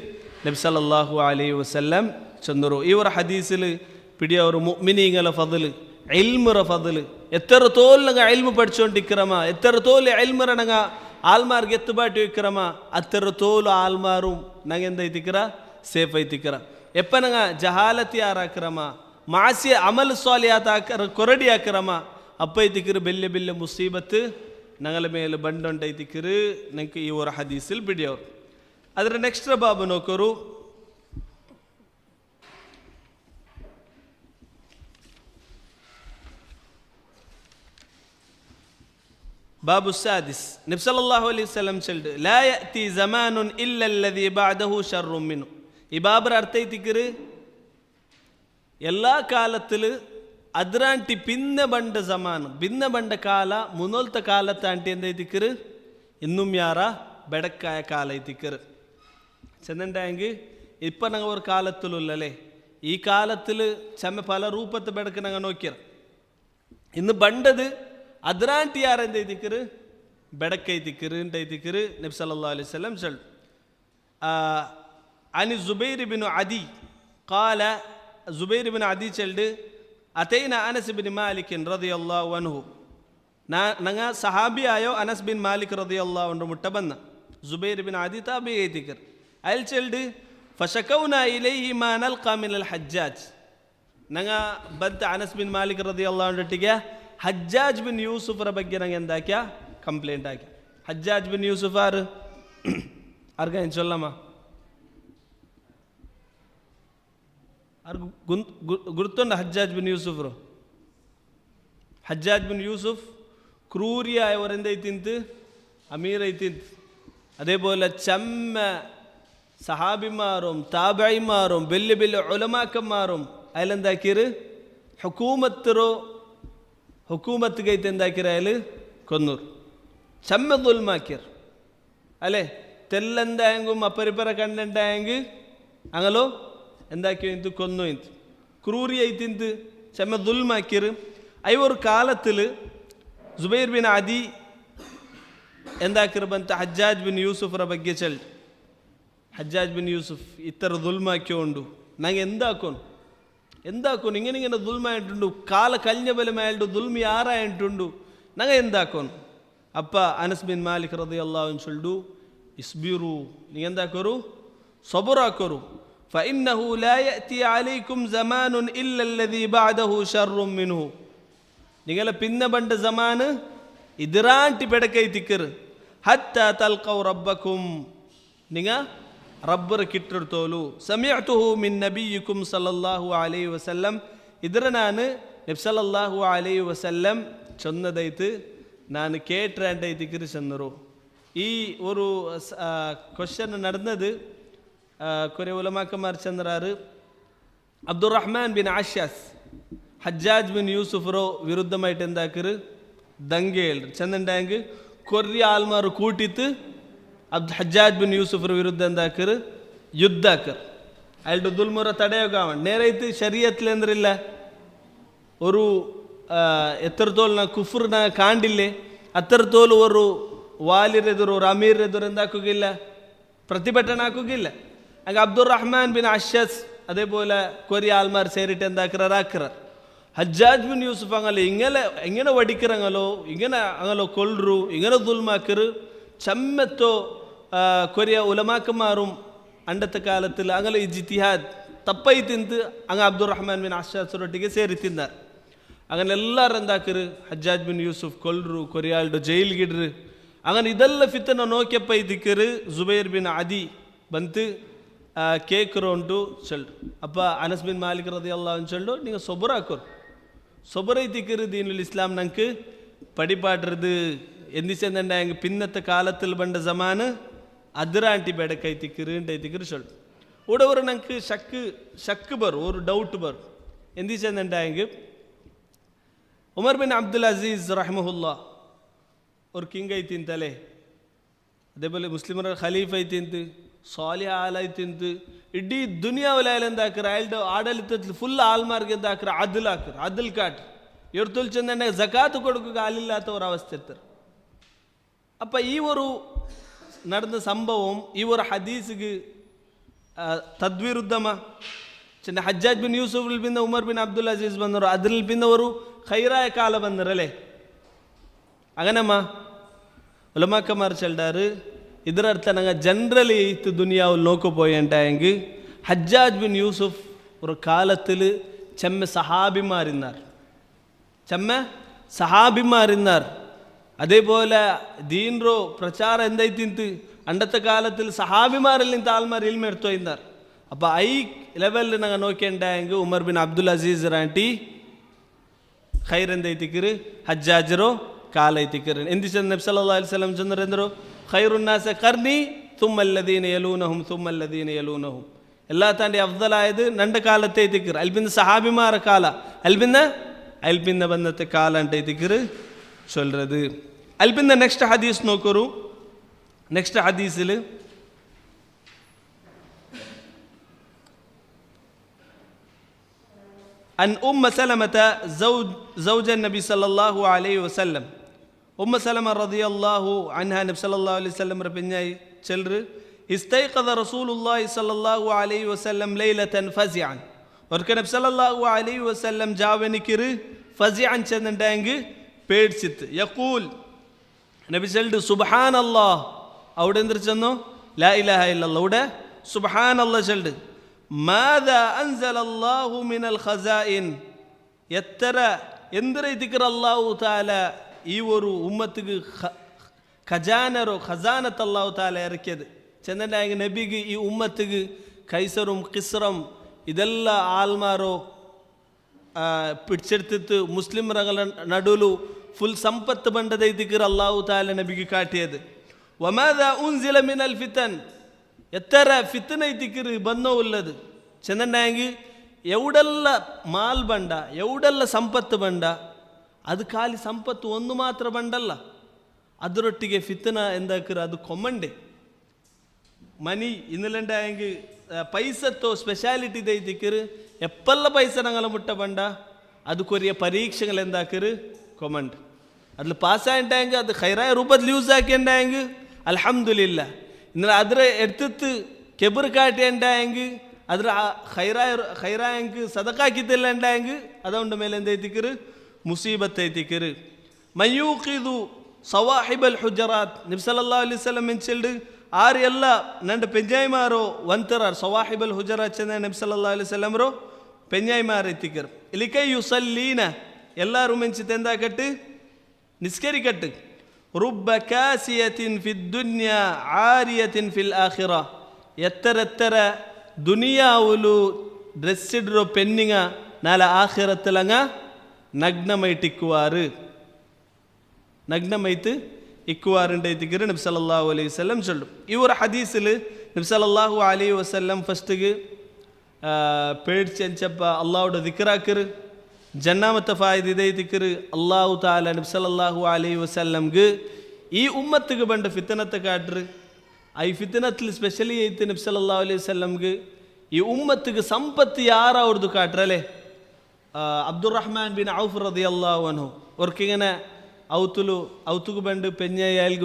ನಬಿ ಸಲ್ಲಲ್ಲಾಹು ಅಲೈಹಿ ವಸಲ್ಲಂ ಚಂದರು. ಇವರ ಹದೀಸಿಲ್ പിടിയവർ മുഅ്മിനീങ്ങളെ ഫضല്, ഇൽമുറ ഫضല്, എത്ര തോൽ നങ്ങ ഇൽമു പഠിച്ചോണ്ടിരിക്കറമ, എത്ര തോൽ ഇൽമുറ നങ്ങ ಆಲ್ಮಾರ್ಗೆ ಎತ್ತುಬಾಟಿ ವಿಕ್ರಮ, ಅತ್ತರ ತೋಲು ಆಲ್ಮಾರು ನಂಗೆ ಎಂದೈತಿಕ್ರ ಸೇಫ್ ಐತಿಕ್ರ. ಎಪ್ಪ ನಂಗ ಜಹಾಲತಿ ಆರಾಕ್ರಮ, ಮಾಸಿ ಅಮಲ್ ಸ್ವಾಲಿಯಾತ ಕೊರಡಿ ಹಾಕ್ರಮ, ಅಪ್ಪ ಐತಿಕ್ರು ಬೆಲ್ಲೆ ಬೆಲ್ಲೆ ಮುಸೀಬತ್ತು ನಂಗಲ ಮೇಲೆ ಬಂಡೊಂಟೈತಿಕ್ರು ನಂಗೆ ಇವರ ಹದೀಸಿಲ್ ಬಿಡಿಯವರು. ಅದರ ನೆಕ್ಸ್ಟ್ ಬಾಬು ನೋಕರು باب السادس. نبي صلى الله عليه وسلم چلد لا يأتي زمان إلا الذي بعده شر منه. ಈ ಬಾಬರ ಅರ್ಥ ಐತಿಕ್ರು ಎಲ್ಲ ಕಾಲത്തിൽ ಅದರಾಂಟಿ ಪಿನ್ನ ಬಂಡ ಜಮಾನು ಭಿನ್ನ ಬಂಡ ಕಾಲ ಮುನೋಲ್ತ ಕಾಲತ್ತ ಅಂಟಿ ಎಂದೈತಿಕ್ರು ಇನ್ನುം ಯಾರ ಬೆಡಕ್ಕಾಯ ಕಾಲ ಐತಿಕ್ರು ചെന്നുണ്ടെങ്കിൽ ഇപ്പം ഞങ്ങൾ ഒരു കാലത്തിലുള്ളല്ലേ, ഈ കാലത്തിൽ ചെമ്മ പല രൂപത്തെ ബെടക്ക് ഞങ്ങൾ നോക്കിയാൽ ഇന്ന് ബണ്ടത് ಅದರಾಂಟಿ ಯಾರಂತ ಐತಿಕ್ರು ಬೆಡಕ್ಕೈತಿಕ್ರು ಅಂತೈತಿಕ್ರು. ನಬಿ ಸಲ್ಲಲ್ಲಾಹು ಅಲೈಹಿ ವಸಲ್ಲಂ ಚಲ್ ಅನಿ ಜುಬೈರ್ ಬಿನ್ ಅದಿ ಕಾಲ, ಜುಬೈರ್ ಬಿನ್ ಅದಿ ಚಲ್ಡ್ ಅತೈನ ಅನಸ್ ಬಿನ್ ಮಾಲಿಕ್ ರದಿಯಲ್ಲಾಹು ಅನ್ಹು. ನಂಗ ಸಹಾಬಿ ಆಯೋ ಅನಸ್ ಬಿನ್ ಮಾಲಿಕ್ ರದಿಯಲ್ಲಾಹು ಅನ್ಹು ಮುಟ್ಟ ಬಂದ. ಜುಬೈರ್ ಬಿನ್ ಅದಿ ತಾಬಿ ಐತಿಕ್ರು ಅಲ್ಲಿ ಚಲ್ಡ್ ಫಶಕೌನಾ ಇಲೈಹಿ ಮಾ ನಲ್ಕಾ ಮಿನಲ್ ಹಜ್ಜಾಜ್. ನಂಗ ಬಂತ ಅನಸ್ ಬಿನ್ ಮಾಲಿಕ್ ರದಿಯಲ್ಲಾಹು ಅನ್ಹೊಟ್ಟಿಗೆ ಹಜ್ಜಾಜ್ ಬಿನ್ ಯೂಸುಫರ ಬಗ್ಗೆ ನಂಗೆ ಎಂದಾಕ್ಯ ಕಂಪ್ಲೇಂಟ್ ಹಾಕಿ. ಹಜ್ಜಾಜ್ ಬಿನ್ ಯೂಸುಫ್ ಆರು ಅರ್ಗ ಏನು ಚೊಲ್ಲಮ್ಮ ಅರ್ಗ ಗುರ್ತೊಂಡ ಹಜ್ಜಾಜ್ ಬಿನ್ ಯೂಸುಫ್ರು. ಹಜ್ಜಾಜ್ ಬಿನ್ ಯೂಸುಫ್ ಕ್ರೂರಿಯ ಅವರೆಂದ ಐತಿಂತು ಅಮೀರ್ ಐತಿಂತು. അതേപോലെ ചെമ്മ സഹാബിമാരും താബിഈമാരും വലിയ വലിയ ഉലമാക്കന്മാരും അതിലെന്താക്കിയത് ഹുക്കൂമത്തിറോ ಹುಕೂಮತ್ಗೆ ಐತೆ ಎಂದಾಕಿರ ಅಲ್ಲಿ ಕೊನ್ನೂರು ಚೆಮ್ಮ ದುಲ್ಮಾಕಿರ್ ಅಲ್ಲೇ ತೆಲ್ಲಂದ ಹೆಂಗು ಅಪರಿಪರ ಕಂಡಂಟ ಹೆಂಗೆ ಅಂಗಲೋ ಎಂದಾಕಿ ಇಂತು ಕೊನ್ನು ಇಂತು ಕ್ರೂರಿ ಐತಿಂತು ಚೆಮ್ಮ ದುಲ್ಮಾಕಿರ್. ಐವರು ಕಾಲത്തിൽ ಜುಬೈರ್ ಬಿನ್ ಅದಿ ಎಂದಾಕಿರ ಬಂತ ಹಜ್ಜಾಜ್ ಬಿನ್ ಯೂಸುಫರ ಬಗ್ಗೆ ಚಲ್. ಹಜ್ಜಾಜ್ ಬಿನ್ ಯೂಸುಫ್ ಇತರ ದುಲ್ಮಾಕಿಕೊಂಡು ನಂಗೆ എന്താക്കോನು ഇങ്ങനെ ദുൽമ ആയിട്ടുണ്ട്, കാല കഴിഞ്ഞ ബലം അയാളുടെ ദുൽമി ആറായിട്ടുണ്ട്, ഞങ്ങൾ എന്താക്കോನು. അപ്പ അനസ് ബിൻ മാലിക് റളിയല്ലാഹു അൻഹു ചൊല്ലു ഇസ്ബിറു, നിങ്ങൾ എന്താക്കോരു സബറാക്കോരു. ഫഇന്നഹു ലാ യഅതി അലൈക്കും സമാനുൻ ഇല്ല അല്ലദീ ബഅദഹു ശർറുൻ മിൻഹു. നിങ്ങളെ പിന്നെ ബണ്ട സമാന് ഇതിറാಂಟಿ ಬೆಡಕೈತಿಕ್ಕರು ಹತ್ತಾ ತಲ್ಕೌ ರಬ್ಬಕುಂ, ನಿಂಗ ರಬ್ಬರ ಕಿಟ್ಟಿರ್ತೋಲು. ಸಮಿಅತುಹು ಮಿನ್ ನಬಿಯಿಕುಂ ಸಲ್ಲಲ್ಲಾಹು ಅಲೈಹಿ ವಸಲ್ಲಂ, ಇದರ ನಾನು ನಬಿ ಸಲ್ಲಲ್ಲಾಹು ಅಲೈಹಿ ವಸಲ್ಲಂ ಚೊನ್ನದೈತು ನಾನು ಕೇಟ್ರಂಟೈತಿಕ್ಕಿರು ಚಂದರು. ಈ ಒಂದು ಕ್ವಶನ್ ನಡೆದದು ಕೊರೆ ಉಲಮಾಕಮಾರ್ ಚಂದ್ರಾರು ಅಬ್ದುಲ್ ರಹ್ಮಾನ್ ಬಿನ್ ಆಶಾಸ್ ಹಜ್ಜಾಜ್ ಬಿನ್ ಯೂಸುಫ್ರೋ ವಿರುದ್ಧമായിട്ട് എന്താക്കರು ದಂಗೆ ಹೇಳ್ರು. ಚಂದಂಡ್ಯಾಂಗ್ ಕೊರ್ರಿ ಆಲ್ಮಾರು ಕೂಟಿತ್ತು ಹಜ್ಜಾಜ್ ಬಿನ್ ಯೂಸುಫ್ರ ವಿರುದ್ಧ എന്താക്കರು ಯುದ್ಧ ಆಕರು. ಅಲ್ಡು ದುಲ್ಮುರ ತಡೆಯೋಗಾವಣ ನೇರೈತು ಶರೀಯತ್ಲೆ ಅಂದ್ರಿಲ್ಲ ഒരു എത്രത്തോളം കുഫ്റിന കാണ്ടില്ലേ അത്രത്തോളം ഒരു വാലിരെതിർ ഒരു അമീരെതിർ എന്താക്കുകയില്ല പ്രതിഭಟನೆ ആക്കുകയില്ല. അങ്ങ് അബ്ദുൾ റഹ്മാൻ ബിൻ അഷസ് അതേപോലെ കൊറി ആൾമാർ ചേരിട്ട് എന്താക്കറാക്കറ ഹജ്ജാജ് ബിൻ യൂസുഫ് അങ്ങനെ ഇങ്ങനെ വടിക്കറങ്ങലോ ഇങ്ങനെ അങ്ങലോ കൊല്ലു ഇങ്ങനെ ദുൽമാക്കറ് ചമ്മത്തോ കൊറിയ ഉലമാക്കന്മാരും അണ്ടത്തെ കാലത്തിൽ അങ്ങനെ ഇജ്തിഹാദ് തപ്പൈ തിന്ത് അങ്ങ് അബ്ദുൾ റഹ്മാൻ ബിൻ അഷസൊരൊട്ടിಗೆ ಸೇರಿ ತಿಂದಾರೆ. അങ്ങനെ എല്ലാവരും എന്താക്കറ് ഹജ്ജാജ് ബിൻ യൂസുഫ് കൊല്ലു കൊറിയാളുടെ ജയിലിಗಿಡ್ರು. അങ്ങനെ ഇതെല്ലാം ഫിത്തന നോക്കിയപ്പോൾ ഇതിക്കറ് ജുബൈർ ബിൻ അദി ಬಂತು ಕೇಕ್ರು ಉಂಟು ಚಲ್ರು. ಅಪ್ಪ ಅನಸ್ ಬಿನ್ ಮಾಲಿಕ್ ರದಿಯಲ್ಲಾಹು ಅನ್ಹು ಚಲ್ಡು ನೀವು ಸೊಬರ ಹಾಕೋರು ಸೊಬರೈ ತಿಕ್ಕರು ದೀನುಲ್ ಇಸ್ಲಾಂ ನಂಗೆ ಪಡಿಪಾಡ್ರದು ಎಂದಿಸಂದಂಡ ಹೆಂಗೆ ಪಿನ್ನತ್ತ ಕಾಲத்தில் ಬಂಡ ಜಮಾನು അതിരാണ്ടി ಬೆಡಕೈ ತಿಕ್ಕರು ಚಲ್ಡು. ಉಡವರು ನಂಗೆ ಶಕ್ ಬರು ഒരു ಡೌಟ್ ಬರು ಎಂದಿಸಂದಂಡ ಹೆಂಗೆ ಉಮರ್ ಬಿನ್ ಅಬ್ದುಲ್ ಅಜೀಜ್ ರಹಮಹುಲ್ಲಾ ഒരു കിങ് ಐತಿಂತಲೇ അതേപോലെ മുസ്ലിമರ ഖലീഫ ಐತಿಂತು ಸಾಲಿಹ ಆಲ್ ಐತಿಂತು ಇಡೀ ದುನಿಯಾವಲ್ಲಿ എന്താക്കರ അയാളുടെ ആಡಳಿತത്തിൽ ഫുൾ ആൾമാർക്ക് എന്താക്കര അതിലാക്കർ അതിൽ കാട്ട് ഇവർത്തുൽ ചെന്നെ ജക്കാത്ത് കൊടുക്കുക ആലില്ലാത്ത ഒരു അവസ്ഥ എത്തർ. അപ്പം ഈ ഒരു നടന്ന സംഭവം ഈ ഒരു ഹദീസിക്ക് തദ്വിരുദ്ധമാ. ചെന്ന ഹജ്ജാജ് ബിൻ യൂസുഫിൽ പിന്നെ ഉമർ ബിൻ അബ്ദുൽ അസീസ് വന്നവർ അതിൽ പിന്നെ ഒരു ഖൈറായ കാലം വന്നറല്ലേ അങ്ങനമ്മ ഉലമാക്കന്മാർ ചെല്ലാറ് ಇದರರ್ಥ ನಂಗೆ ಜನರಲಿ ಇತ್ತು ದುನಿಯಾவில் ನೋಕ പോയണ്ടായെങ്കിൽ ഹജ്ജാജ് ബിൻ യൂസുഫ് ഒരു കാലത്തിൽ ചെമ്മ സഹാബിമാരിന്നാർ അതേപോലെ ദീൻറോ പ്രചാരം എന്തായിത്തിന്ത് അണ്ടത്തെ കാലത്തിൽ സഹാബിമാരിൽ നിന്ന് ആൾമാർ ഇൽമെടുത്തു ഇന്നാർ. അപ്പോൾ ഐ ലെവലിൽ ഞങ്ങൾ നോക്കിണ്ടായെങ്കിൽ ഉമർ ബിൻ അബ്ദുൽ അസീസ് റാണ്ടി ഖൈർ എന്തായിത്തിക്കറ് ഹജ്ജാജറോ കാല ಐತಿಕರು. ಎಂದಿಸಂದ ನಬಿ ಸಲ್ಲಲ್ಲಾಹು ಅಲೈಹಿ ವಸಲ್ಲಂ ಚಂದ್ರೆಂದರು ഖൈറുന്നാസ ഖർനി തുമ്മല്ലദീന യലൂനഹും തുമ്മല്ലദീന യലൂനഹും എല്ലാ താണ്ടി അഫ്ദലായത് രണ്ട് കാലത്തെ ಐತಿಕರು അൽബിന്ന സഹാബിമാര കാല അൽബിന്ന ബന്നത്തെ കാല ಅಂತ ಐತಿಕರು ചൊല്ലുന്നത്. അൽബിന്ന നെക്സ്റ്റ് ഹദീസ് നോക്കൂ. നെക്സ്റ്റ് ഹദീസിൽ عن سلمة زوج النبي صلى الله عليه وسلم سلمة رضي الله عنها نبي صلى الله عليه وسلم ربناي چلر استيقظ رسول الله صلى الله عليه وسلم ليلة فزعا ورك نبي صلى الله عليه وسلم جاونكر فزعا چندانگ പേടിച്ചിട്ട് يقول നബി ചൊല്ലു സുബ്ഹാനല്ലാഹ് അവിടെ എന്ത് ചെന്നു ലാ ഇലാഹ ഇല്ലല്ലാഹ് അവിടെ സുബ്ഹാനല്ലാഹ് ചൊല്ലു മാദാ അൻസലല്ലാഹു മിനൽ ഖസായിൻ എത്ര എന്തിരൈതിക്കർ അല്ലാഹു തആല ഈ ഒരു ഉമ്മത്തിക്ക് ഖജാനത്ത് അല്ലാഹു തആല ഇറക്കിയത് ചെന്നണ്ടായെങ്കിൽ നബിക്ക് ഈ ഉമ്മത്തിക്ക് കൈസറും കിസ്റും ഇതെല്ലാം ആൾമാരോ പിടിച്ചെടുത്തിട്ട് മുസ്ലിംകളുടെ നടുവിൽ ഫുൾ സമ്പത്ത് ബണ്ടതൈതിക്കർ അല്ലാഹു തആല നബിക്ക് കാട്ടിയത്. വമാദാ ഉൻസില മിനൽ ഫിതൻ എത്ര ഫിത്തന ಐತಿಕರು ಬಂದೋ ಉಲ್ಲದು ಚೆಂದಂಡಾಗಿ ಎವಡೆಲ್ಲ ಮಾಲ್ ಬಂಡ ಎವಡೆಲ್ಲ ಸಂಪತ್ತು ಬಂಡ ಅದು ಖಾಲಿ ಸಂಪತ್ತು ಒಂದು ಮಾತ್ರ ಬಂಡಲ್ಲ ಅದರೊಟ್ಟಿಗೆ ಫಿತ್ತನ ಎಂದಾಕರು ಅದು ಕೊಮ್ಮಂಡೆ ಮನಿ ಇನ್ನಿಲ್ಲಂಡಾಗಿ ಪೈಸತ್ತೋ ಸ್ಪೆಷಾಲಿಟಿ ಐತಿಕರು ಎಪ್ಪಲ್ಲ ಪೈಸ ನಂಗಲ ಮುಟ್ಟ ಬಂಡ ಅದು ಕೊರಿಯ ಪರೀಕ್ಷೆಗಳು ಎಂದಾಕರು ಕೊಮ್ಮಂಡ್ അതിൽ പാസ്സായിട്ടായെങ്കിൽ അത് ഖൈറായ രൂപത്തിൽ യൂസ് ആക്കിണ്ടായെങ്കിൽ അൽഹംദുലില്ല. ഇന്നലെ അതിരെ എടുത്തിട്ട് കെബർ കാട്ടിയുണ്ടായെങ്കിൽ അതിൽ ഖൈറായെങ്കിൽ സദക്കാക്കിത്തില്ല ഉണ്ടായെങ്കിൽ അതുകൊണ്ട് മേലെ എന്തൈത്തിക്കറ് മുസീബത്ത് ಐತಿಕರು. മയൂഖിദു സവാഹിബൽ ഹുജറാത്ത് നബി സല്ലല്ലാഹു അലൈഹി വസല്ലം മെൻഷൽഡ് ആര് ಎಲ್ಲ ನಂಡ ಪೆಂಜಾಯಿಮಾರೋ ವಂತರಾರ್ ಸವಾಹಿಬಲ್ ಹುಜರಾತ್ ಚೆಂದ ನಬಿ ಸಲ್ಲಲ್ಲಾಹು ಅಲೈಹಿ ವಸಲ್ಲಂ ರೋ ಪೆಂಜಾಯಿಮಾರ್ ಐತಿಕರು ಇಲಿಕೈ ಯುಸಲ್ಲೀನ ಎಲ್ಲರೂ ಮೆಂಚಿತೆ ಎಂದಾಕಟ್ಟು ನಿಸ್ಕರಿಕಟ್ಟು റുബ്ബ കാസിയത്തിൻ ഫിദ്ദുന്യ ആരിയത്തിൻ ഫിൽ ആഖിറ എത്ര ദുനിയാവുലു ഡ്രസ്സിഡ്രോ പെണ്ണിങ്ങ നാല ആഖിറത്തിലങ്ങ നഗ്നമായിട്ടിക്കുവാറ്. நக்னமைத்து இக்குவாருன்ற திக்கிற நபி ஸல்லல்லாஹு அலைஹி வஸல்லம் சொல்லும். இவர் ஹதீஸில் நபி ஸல்லல்லாஹு அலைஹி வஸல்லம் ஃபஸ்ட்டுக்கு பேடிச்சப்ப அல்லாவோட திக்ராக்குரு ஜன்னாமத்தை ஃபாயிது இதை திக்கிரு அல்லாஹு தாலா நபி ஸல்லல்லாஹு அலைஹி வஸல்லம்க்கு ಈ ಉಮ್ಮತ್ತಿಗೆ ಬಂದ ಫಿತನத்தை ಕಾಟ್ರು ಐ ಫಿತನತ್ಲಿ ಸ್ಪೆಷಲಿ ಐತೆ ನಬಿ ಸಲ್ಲಲ್ಲಾಹು ಅಲೈಹಿ ವಸಲ್ಲಂಗೆ ಈ ಉಮ್ಮತ್ತಿಗೆ ಸಂಪತ್ತು ಯಾರು ಅವ್ರದ್ದು ಕಾಟ್ರಲೆ ಅಬ್ದುಲ್ ರಹ್ಮಾನ್ ಬಿನ್ ಔಫ್ ರದಿಯಲ್ಲಾಹು ಅನ್ಹು ಅವ್ರಿಗಿങ്ങനെ ಔತುಗೆ ಬಂದು ಪೆഞ്ഞ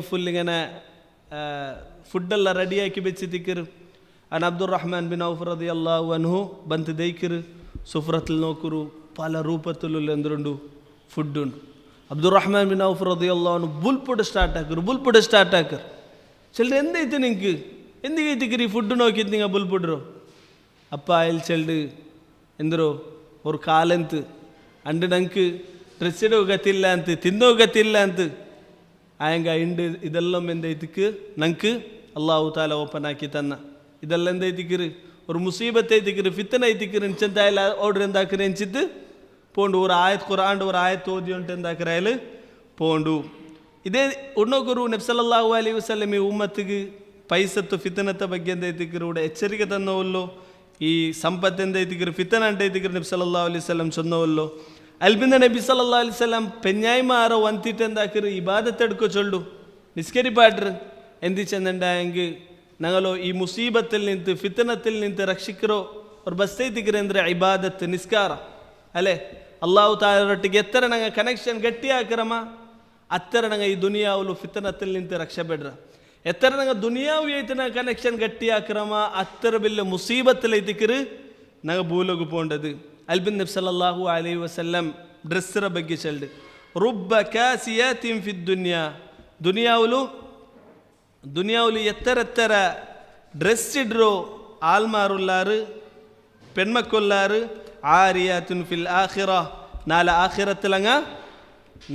ಫುಲ್ ಇങ്ങനെ ಫುಡ್ಡೆಲ್ಲ ರೆಡಿಯಾಕಿ ಬೆಚ್ಚಿ ತಿಕ್ಕಿರು ಅನ್ ಅಬ್ದುಲ್ ರಹ್ಮಾನ್ ಬಿನ್ ಔಫ್ ರದಿಯಲ್ಲಾಹು ಅನ್ಹು ಬಂತು ದೈಕಿರು ಸುಫ್ರತ್ಲ್ ನೋಕರು ಪಲ ರೂಪತ್ತಲು ಎಂದ್ರುಂಡು ಫುಡ್ ಉಂಡು ಅಬ್ದುಲ್ ರಹ್ಮಾನ್ ಬಿನ್ ಔಫ್ ರದಿಯಲ್ಲಾಹು ಅನ್ಹು ಬುಲ್ಪುಡ ಸ್ಟಾರ್ಟ್ ಆಕರು ಚೆಲ್ರು ಎಂದೈತೆ ನಿಂಗೆ ಎಂದಿಗೆ ಐತಿಕ್ಕಿರಿ ಫುಡ್ ನೋಕಿದ್ದು ನಿಂಗೆ ಬುಲ್ಪುಡ್ರು ಅಪ್ಪ ಇಲ್ಲಿ ಚೆಲ್ಡು ಎಂದರು ಅವ್ರ ಕಾಲಂತು ಅಂಡು ನಂಗೆ ಡ್ರೆಸ್ ಇಡೋ ಗತಿಲ್ಲ ಅಂತ ತಿನ್ನೋ ಗತಿಲ್ಲ ಅಂತ ಆಯಂಗ ಇಂಡು ಇದೆಲ್ಲ ಎಂದೈತಿಕ್ಕು ನಂಗೆ ಅಲ್ಲಾಹು ತಾಲ ಓಪನ್ ಹಾಕಿ ತನ್ನ ಇದೆಲ್ಲ ಎಂದೈತಿಕ್ಕಿರಿ ஒரு முசீபத்தை ஐத்திக்கிற ஃபித்தனை ஐத்திக்கிற நிச்சந்தாயில் ஓடுற இருந்தாக்கிற நிச்சித்து போண்டு ஒரு ஆயத் குரான் ஒரு ஆயத் ஓதி உண்டு இருந்தாக்கிறாயில் போண்டு ಇದೇ ಇನ್ನೊಬ್ಬರು ನಬಿ ಸಲ್ಲಲ್ಲಾಹು ಅಲೈಹಿ ವಸಲ್ಲಂ ಈ ಉಮ್ಮತ್ತಿಗೆ ಪೈಸತ್ತು ಫಿತನತ್ತ ಬಗ್ಗೆ ಅಂತ ಐತಿಕ್ಕಿರು ಎಚ್ಚರಿಕೆ ತನ್ನವಲ್ಲೋ ಈ ಸಂಪತ್ತೆಂದ ಐತಿಕ್ಕಿರು ಫಿತನ ಅಂತ ಐತಿಕ್ಕಿರು ನಬಿ ಸಲ್ಲಲ್ಲಾಹು ಅಲೈಹಿ ವಸಲ್ಲಂ ಚೊನ್ನವಲ್ಲೋ ಅಲ್ಬಿಂದ ನಬಿ ಸಲ್ಲಲ್ಲಾಹು ಅಲೈಹಿ ವಸಲ್ಲಂ ಪೆഞ്ഞായി മാറ വന്നിട്ടെന്താക്കിറ് ഇബാദത്ത് എടുക്കോ ചൊല്ലു നിസ്കരി പാട്ര് എന്തി ചെന്നുണ്ടായെങ്കിൽ ഞങ്ങളോ ഈ മുസീബത്തിൽ നിന്ന് ഫിത്തനത്തിൽ നിന്ന് രക്ഷിക്കറോ ഒരു ബസ്സൈത്തിക്കറ് ಅಂದ್ರೆ ಇಬಾದತ್ ನಿಸ್ಕಾರ ಅಲ್ಲೇ ಅಲ್ಲಾಹು ತಾಲರೊಟ್ಟಿಗೆ ಎತ್ತರ ನಂಗೆ ಕನೆಕ್ಷನ್ ಗಟ್ಟಿ ಹಾಕರಮ್ಮ ಅತ್ತರ ನಂಗೆ ಈ ದುನಿಯಾವಲು ಫಿತನത്തിൽ നിന്ന് രക്ഷപ്പെಡ್ರ ಎತ್ತರ ನಂಗೆ ದುನಿಯಾವು ಐತನ ಕನೆಕ್ಷನ್ ಗಟ್ಟಿ ಹಾಕರಮ್ಮ ಅತ್ತರ ಬಿಲ್ಲ ಮುಸೀಬத்தில் ಐತಿಕರು ನಂಗೆ ಭೂಲೋಗ ಪೋಂಡದು ಅಲ್ಬಿನ್ ನಬಿ ಸಲ್ಲಲ್ಲಾಹು ಅಲೈಹಿ ವಸಲ್ಲಂ ಡ್ರೆಸ್ಸರ ಬಗ್ಗೆ ಚೆಲ್ಡು ರುಬ್ಬ ಕಾಸಿಯಾತಿನ್ ಫಿ ದುನಿಯಾವಲು ಎತ್ತರ ಡ್ರೆಸ್ ಇಡ್ರು ಆಲ್ಮಾರುಲ್ಲಾರು ಪೆಣ್ಮಕ್ಕೊಲ್ಲಾರು ಆರಿಯಾತುನ್ ಫಿಲ್ ಆಖಿರ ನಾಲ ಆಖಿರತ್ತಲಂಗ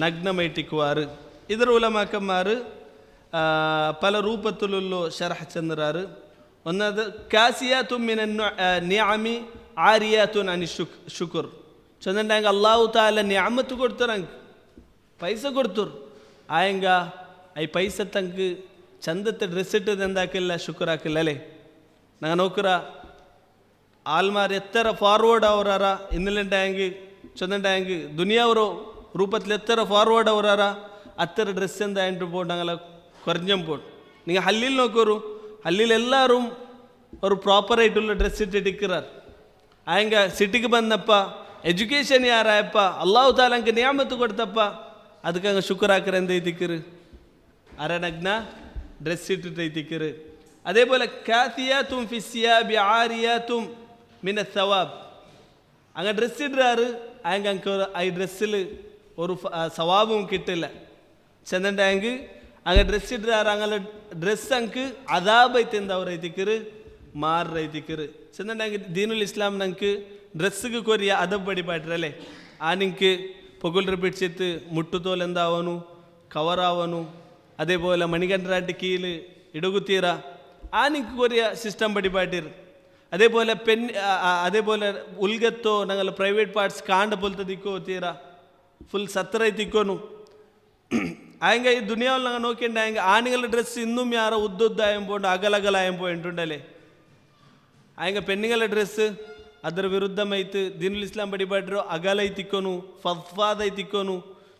ನಗ್ನಮೈಟಿಕ್ವಾರು ಇದರ ಉಲಮಾಕಮ್ಮಾರು ಪಲ ರೂಪತ್ತುಲುಲ್ಲು ಶರಹ ಚಂದ್ರಾರು ಒಂದದು ಕಾಸಿಯಾತು ಮಿನ ನಿಅಮಿ ಆರಿಯಾತುನ್ ಅನಿ ಶುಕುರ್ ಚಂದಂಡಂಗೆ ಅಲ್ಲಾಹು ತಾಲ ನಿಅಮತ್ತು ಕೊಡ್ತಾರಂಗೆ ಪೈಸ ಕೊಡ್ತರು ಆಯಂಗ ಐ ಪೈಸ ತಂಗೆ ಚಂದത്തെ ಡ್ರೆಸ್ ಇಟ್ಟದು ಎಂದಾಕಿಲ್ಲ ಶುಕ್ರ ಹಾಕಿಲ್ಲ ಅಲ್ಲೇ ನಂಗೆ ನೋಕರ ಆಲ್ಮಾರ್ ಎತ್ತರ ಫಾರ್ವರ್ಡ್ ಅವರಾರ ಇನ್ನಿಲೆಂಟ ಹ್ಯಾಂಗೆ ಚಂದಂಟ ಹ್ಯಾಂಗೆ ದುನಿಯಾವರು ರೂಪத்தில் ಎತ್ತರ ಫಾರ್ವರ್ಡ್ ಅವರಾರ ಅತ್ತರ ಡ್ರೆಸ್ ಎಂದ ಎಂಟು போட்டு நாங்களாம் குறைஞ்சம் போட்டு நீங்கள் ஹல்லில் நோக்கரு ஹல்லில் எல்லாரும் ஒரு ப்ராப்பராயிட்டு உள்ள ட்ரெஸ் இட்டுக்கிறார் ஆயங்க சிட்டிக்கு ಬಂದಪ್ಪ ಎಜುಕೇಷನ್ ಯಾರಾಯಪ್ಪ ಅಲ್ಲಾಹು ತಾಲ ಅಂಗೆ ನಿಯಾಮತ್ತು ಕೊಡ್ತಪ್ಪ ಅದಕ್ಕೆ ಹಂಗೆ ಶುಕ್ರ ಹಾಕ್ರೆ ಎಂದ ಐತಿಕ್ಕಿರು ಅರನಗ್ನ ಡ್ರೆಸ್ ಇಟ್ಟು ಐತಿಕ್ಕಿರು അതേപോലെ കാസിയാത്തും ഫിസിയാബി ആരിയാത്തും മിന സവാബ് അങ്ങ് ഡ്രസ്സ് ഇടുறாரு അയങ്ക അങ്ക് ഈ ഡ്രസ്സിൽ ഒരു സവാബും കിട്ടില്ല ചെന്നിട്ട് അയങ്ക് അങ്ങ് ഡ്രസ്സ് ഇടുறாரு അങ്ങനെ ഡ്രസ്സ് അങ്ക് അദാബ് ಐತೆಂದ ಅವ್ರು ಐತಿಕ್ಕಿರು ಮಾರ್ ಐತಿಕ್ಕಿರು ചെന്നിട്ട് അങ്ക് ദീനുൽ ഇസ്ലാം ನಂಗೆ ಡ್ರೆಸ್ಸಿಗೆ ಕೊರಿಯ ಅದಬ್ ಬಡಿ ಪಾಟ್ರಲ್ಲೇ ಆ ನಿಂಗೆ പൊകുൽറ് പിടിച്ചിട്ട് മുട്ടുതോലെന്താവನು കവറാവನು അതേപോലെ മണികണ്ഠരാട്ടി കീഴ് ഇടകുത്തീറ ആ നിക്ക് കൊറിയ സിസ്റ്റം പടിപാട്ടിർ അതേപോലെ ഉൽഗത്തോ ഞങ്ങൾ പ്രൈവേറ്റ് പാർട്സ് കാണ്ട പോലത്തെ ദിക്കോ തീറ ഫുൾ സത്തറൈ തിക്കോನು ആയെങ്ക ഈ ദുനിയാവിൽ ഞങ്ങൾ നോക്കിണ്ടായെങ്കിൽ ആണുങ്ങളുടെ ഡ്രസ്സ് ഇന്നും യാറോ ഉദ്ദായമ്പോണ്ട് അകലകലായമ്പോയിട്ടുണ്ടല്ലേ ആയെങ്ക പെണ്ണുങ്ങളുടെ ഡ്രസ്സ് ಅದರ ವಿರುದ್ಧಮೈತು ದೀನುಲ್ ಇಸ್ಲಾಂ ಬಡಿಪಾಡ್ರು ಅಗಲೈ ತಿಕ್ಕೋನು ಫದ್ಫಾದೈ ತಿಕ್ಕೋನು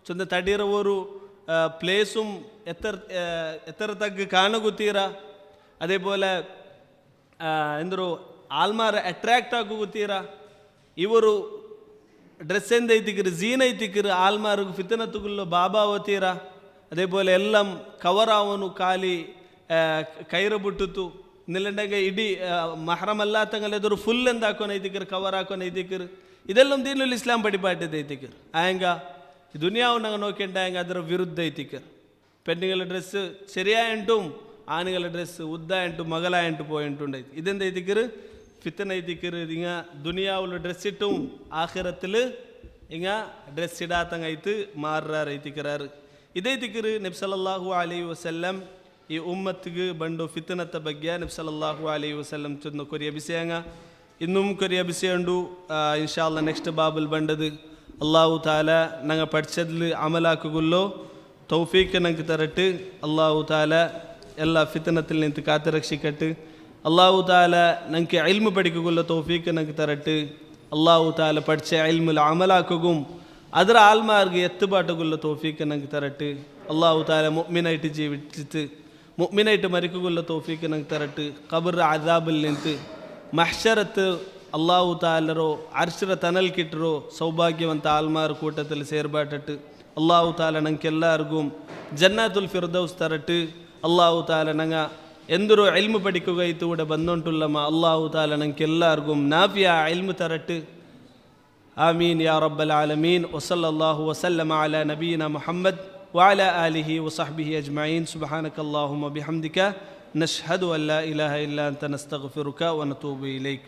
ಚಂದ ತಡಿರವರು ಪ್ಲೇಸುം എത്ര തഗ് കാണുകുത്തീറ അതേപോലെ ಎಂದರು ಆಲ್ಮಾರ ಅಟ್ರಾಕ್ಟ್ ಆಗುತ್ತೀರ ಇವರು ಡ್ರೆಸ್ ಎಂದೈತಿಕ್ಕಿರು ಝೀನ್ ಐತಿಕ್ಕಿರು ಆಲ್ಮಾರ್ಗು ಫಿತನತ್ತುಗುಲ್ಲೋ ಬಾಬಾ ಓತೀರ അതേപോലെ എല്ലാം കവറാവನು ಖಾಲಿ ಕೈರ ಬಿಟ್ಟಿತು ನಿಲ್ಲಂಡಾಗ ಇಡೀ ಮಹರಮಲ್ಲಾತಂಗಲೆದರು ಫುಲ್ ಎಂದು ಹಾಕೋನೈತಿಕ್ಕಿರು ಕವರ್ ಹಾಕೋನೈತಿಕ್ಕಿರು ಇದೆಲ್ಲ ದೀನುಲ್ ಇಸ್ಲಾಂ ಬಡಿಪಾಟಿದ್ದು ಐತಿಕ್ಕಿರು ಆಯಂಗ ದುನಿಯಾವು ನಂಗೆ ನೋಕಿಂಡಾಯಂಗ ಅದರ ವಿರುದ್ಧ ಐತಿಕ್ಕಿರು പെണ്ണുങ്ങളുടെ ഡ്രസ്സ് ശരിയായിട്ടും ആണുങ്ങളുടെ ഡ്രസ്സ് ഉദ്ദായിട്ടും മകളായിട്ടും പോയിട്ടുണ്ടായി ഇതെന്ത് എത്തിക്കറ് ഫിത്തന എത്തിക്കറ് ഇങ്ങ ദുനിയാവുള്ള ഡ്രസ്സ് ഇട്ടും ആഖിറത്തിൽ ഇങ്ങ ഡ്രസ്സ് ഇടാത്തങ്ങായിട്ട് മാറാറ് എത്തിക്കറാറ് ഇതെത്തിക്കറ് നബി സല്ലല്ലാഹു അലൈഹി വസല്ലം ഈ ഉമ്മത്തിക്ക് ബണ്ടു ഫിത്തനത്തെ ಬಗ್ಗೆ നബി സല്ലല്ലാഹു അലൈഹി വസല്ലം ചൊന്ന കൊറിയ വിഷയങ്ങ ഇന്നും കൊറിയ വിഷയമുണ്ട് ഇൻഷാ അല്ലാഹ് നെക്സ്റ്റ് ബാബിൽ ബണ്ടത് അല്ലാഹു തആല ഞങ്ങൾ പഠിച്ചതിൽ അമലാക്കുള്ളോ തൗഫീക്ക് ഞങ്ങൾക്ക് തരട്ട്. അള്ളാഹു താല എല്ലാ ഫിത്തനത്തിൽ നിന്ന് കാത്തു രക്ഷിക്കട്ട്. അള്ളാഹു താല ഞങ്ങൾക്ക് ഇൽമു പഠിക്കുള്ള തൗഫീക്ക് ഞങ്ങൾക്ക് തരട്ട്. അള്ളാഹു താല പഠിച്ച ഇൽമുൽ അമലാക്കുകയും ಅದರ ಆಲ್ಮಾರ್ಗೆ ಎತ್ತುಬಾಟುಗುಲ್ಲ ತೌಫೀಕ್ ನಂಗೆ ತರಟ್ಟು. ಅಲ್ಲಾಹು ತಾಲ ಮುഅ್ಮಿನೈಟ್ ಜೀವಿಸಿತು ಮುಅ್ಮಿನೈಟ್ ಮರಿಕುಗುಲ್ಲ ತೌಫೀಕ್ ನಂಗೆ ತರಟ್ಟು. ಕಬರ್ ಅದಾಬಲ್ ನಿಂತು ಮಹ್ಶರತ್ ಅಲ್ಲಾಹು ತಾಲರೋ ಅರ್ಶರ ತನಲ್ ಕಿಟ್ಟರೋ ಸೌಭಾಗ್ಯವಂತ ಆಲ್ಮಾರ್ ಕೂಟದಲ್ಲಿ ಸೇರ್ಬಾಟಟ್ಟು. ಅಲ್ಲಾಹು ತಾಲ ನಂಗೆಲ್ಲರಿಗೂ ಜನ್ನಾತುಲ್ ಫಿರ್ದೌಸ್ ತರಟ್ಟು. ಅಲ್ಲಾಹು ತಾಲ ನಂಗೆ ಎಂದರು ಇಲ್ಮು ಪಡಿಕುಗೈತು ಕೂಡ ಬಂದೊಂಟುಲ್ಲಮ್ಮ. ಅಲ್ಲಾಹು ತಾಲ ನಂಗೆಲ್ಲರಿಗೂ ನಾಫಿಯಾ ಇಲ್ಮು ತರಟ್ಟು. آمين يا رب العالمين. وصلى الله وسلم على نبينا محمد وعلى آله وصحبه أجمعين. سبحانك اللهم وبحمدك نشهد أن لا إله إلا أنت نستغفرك ونتوب إليك.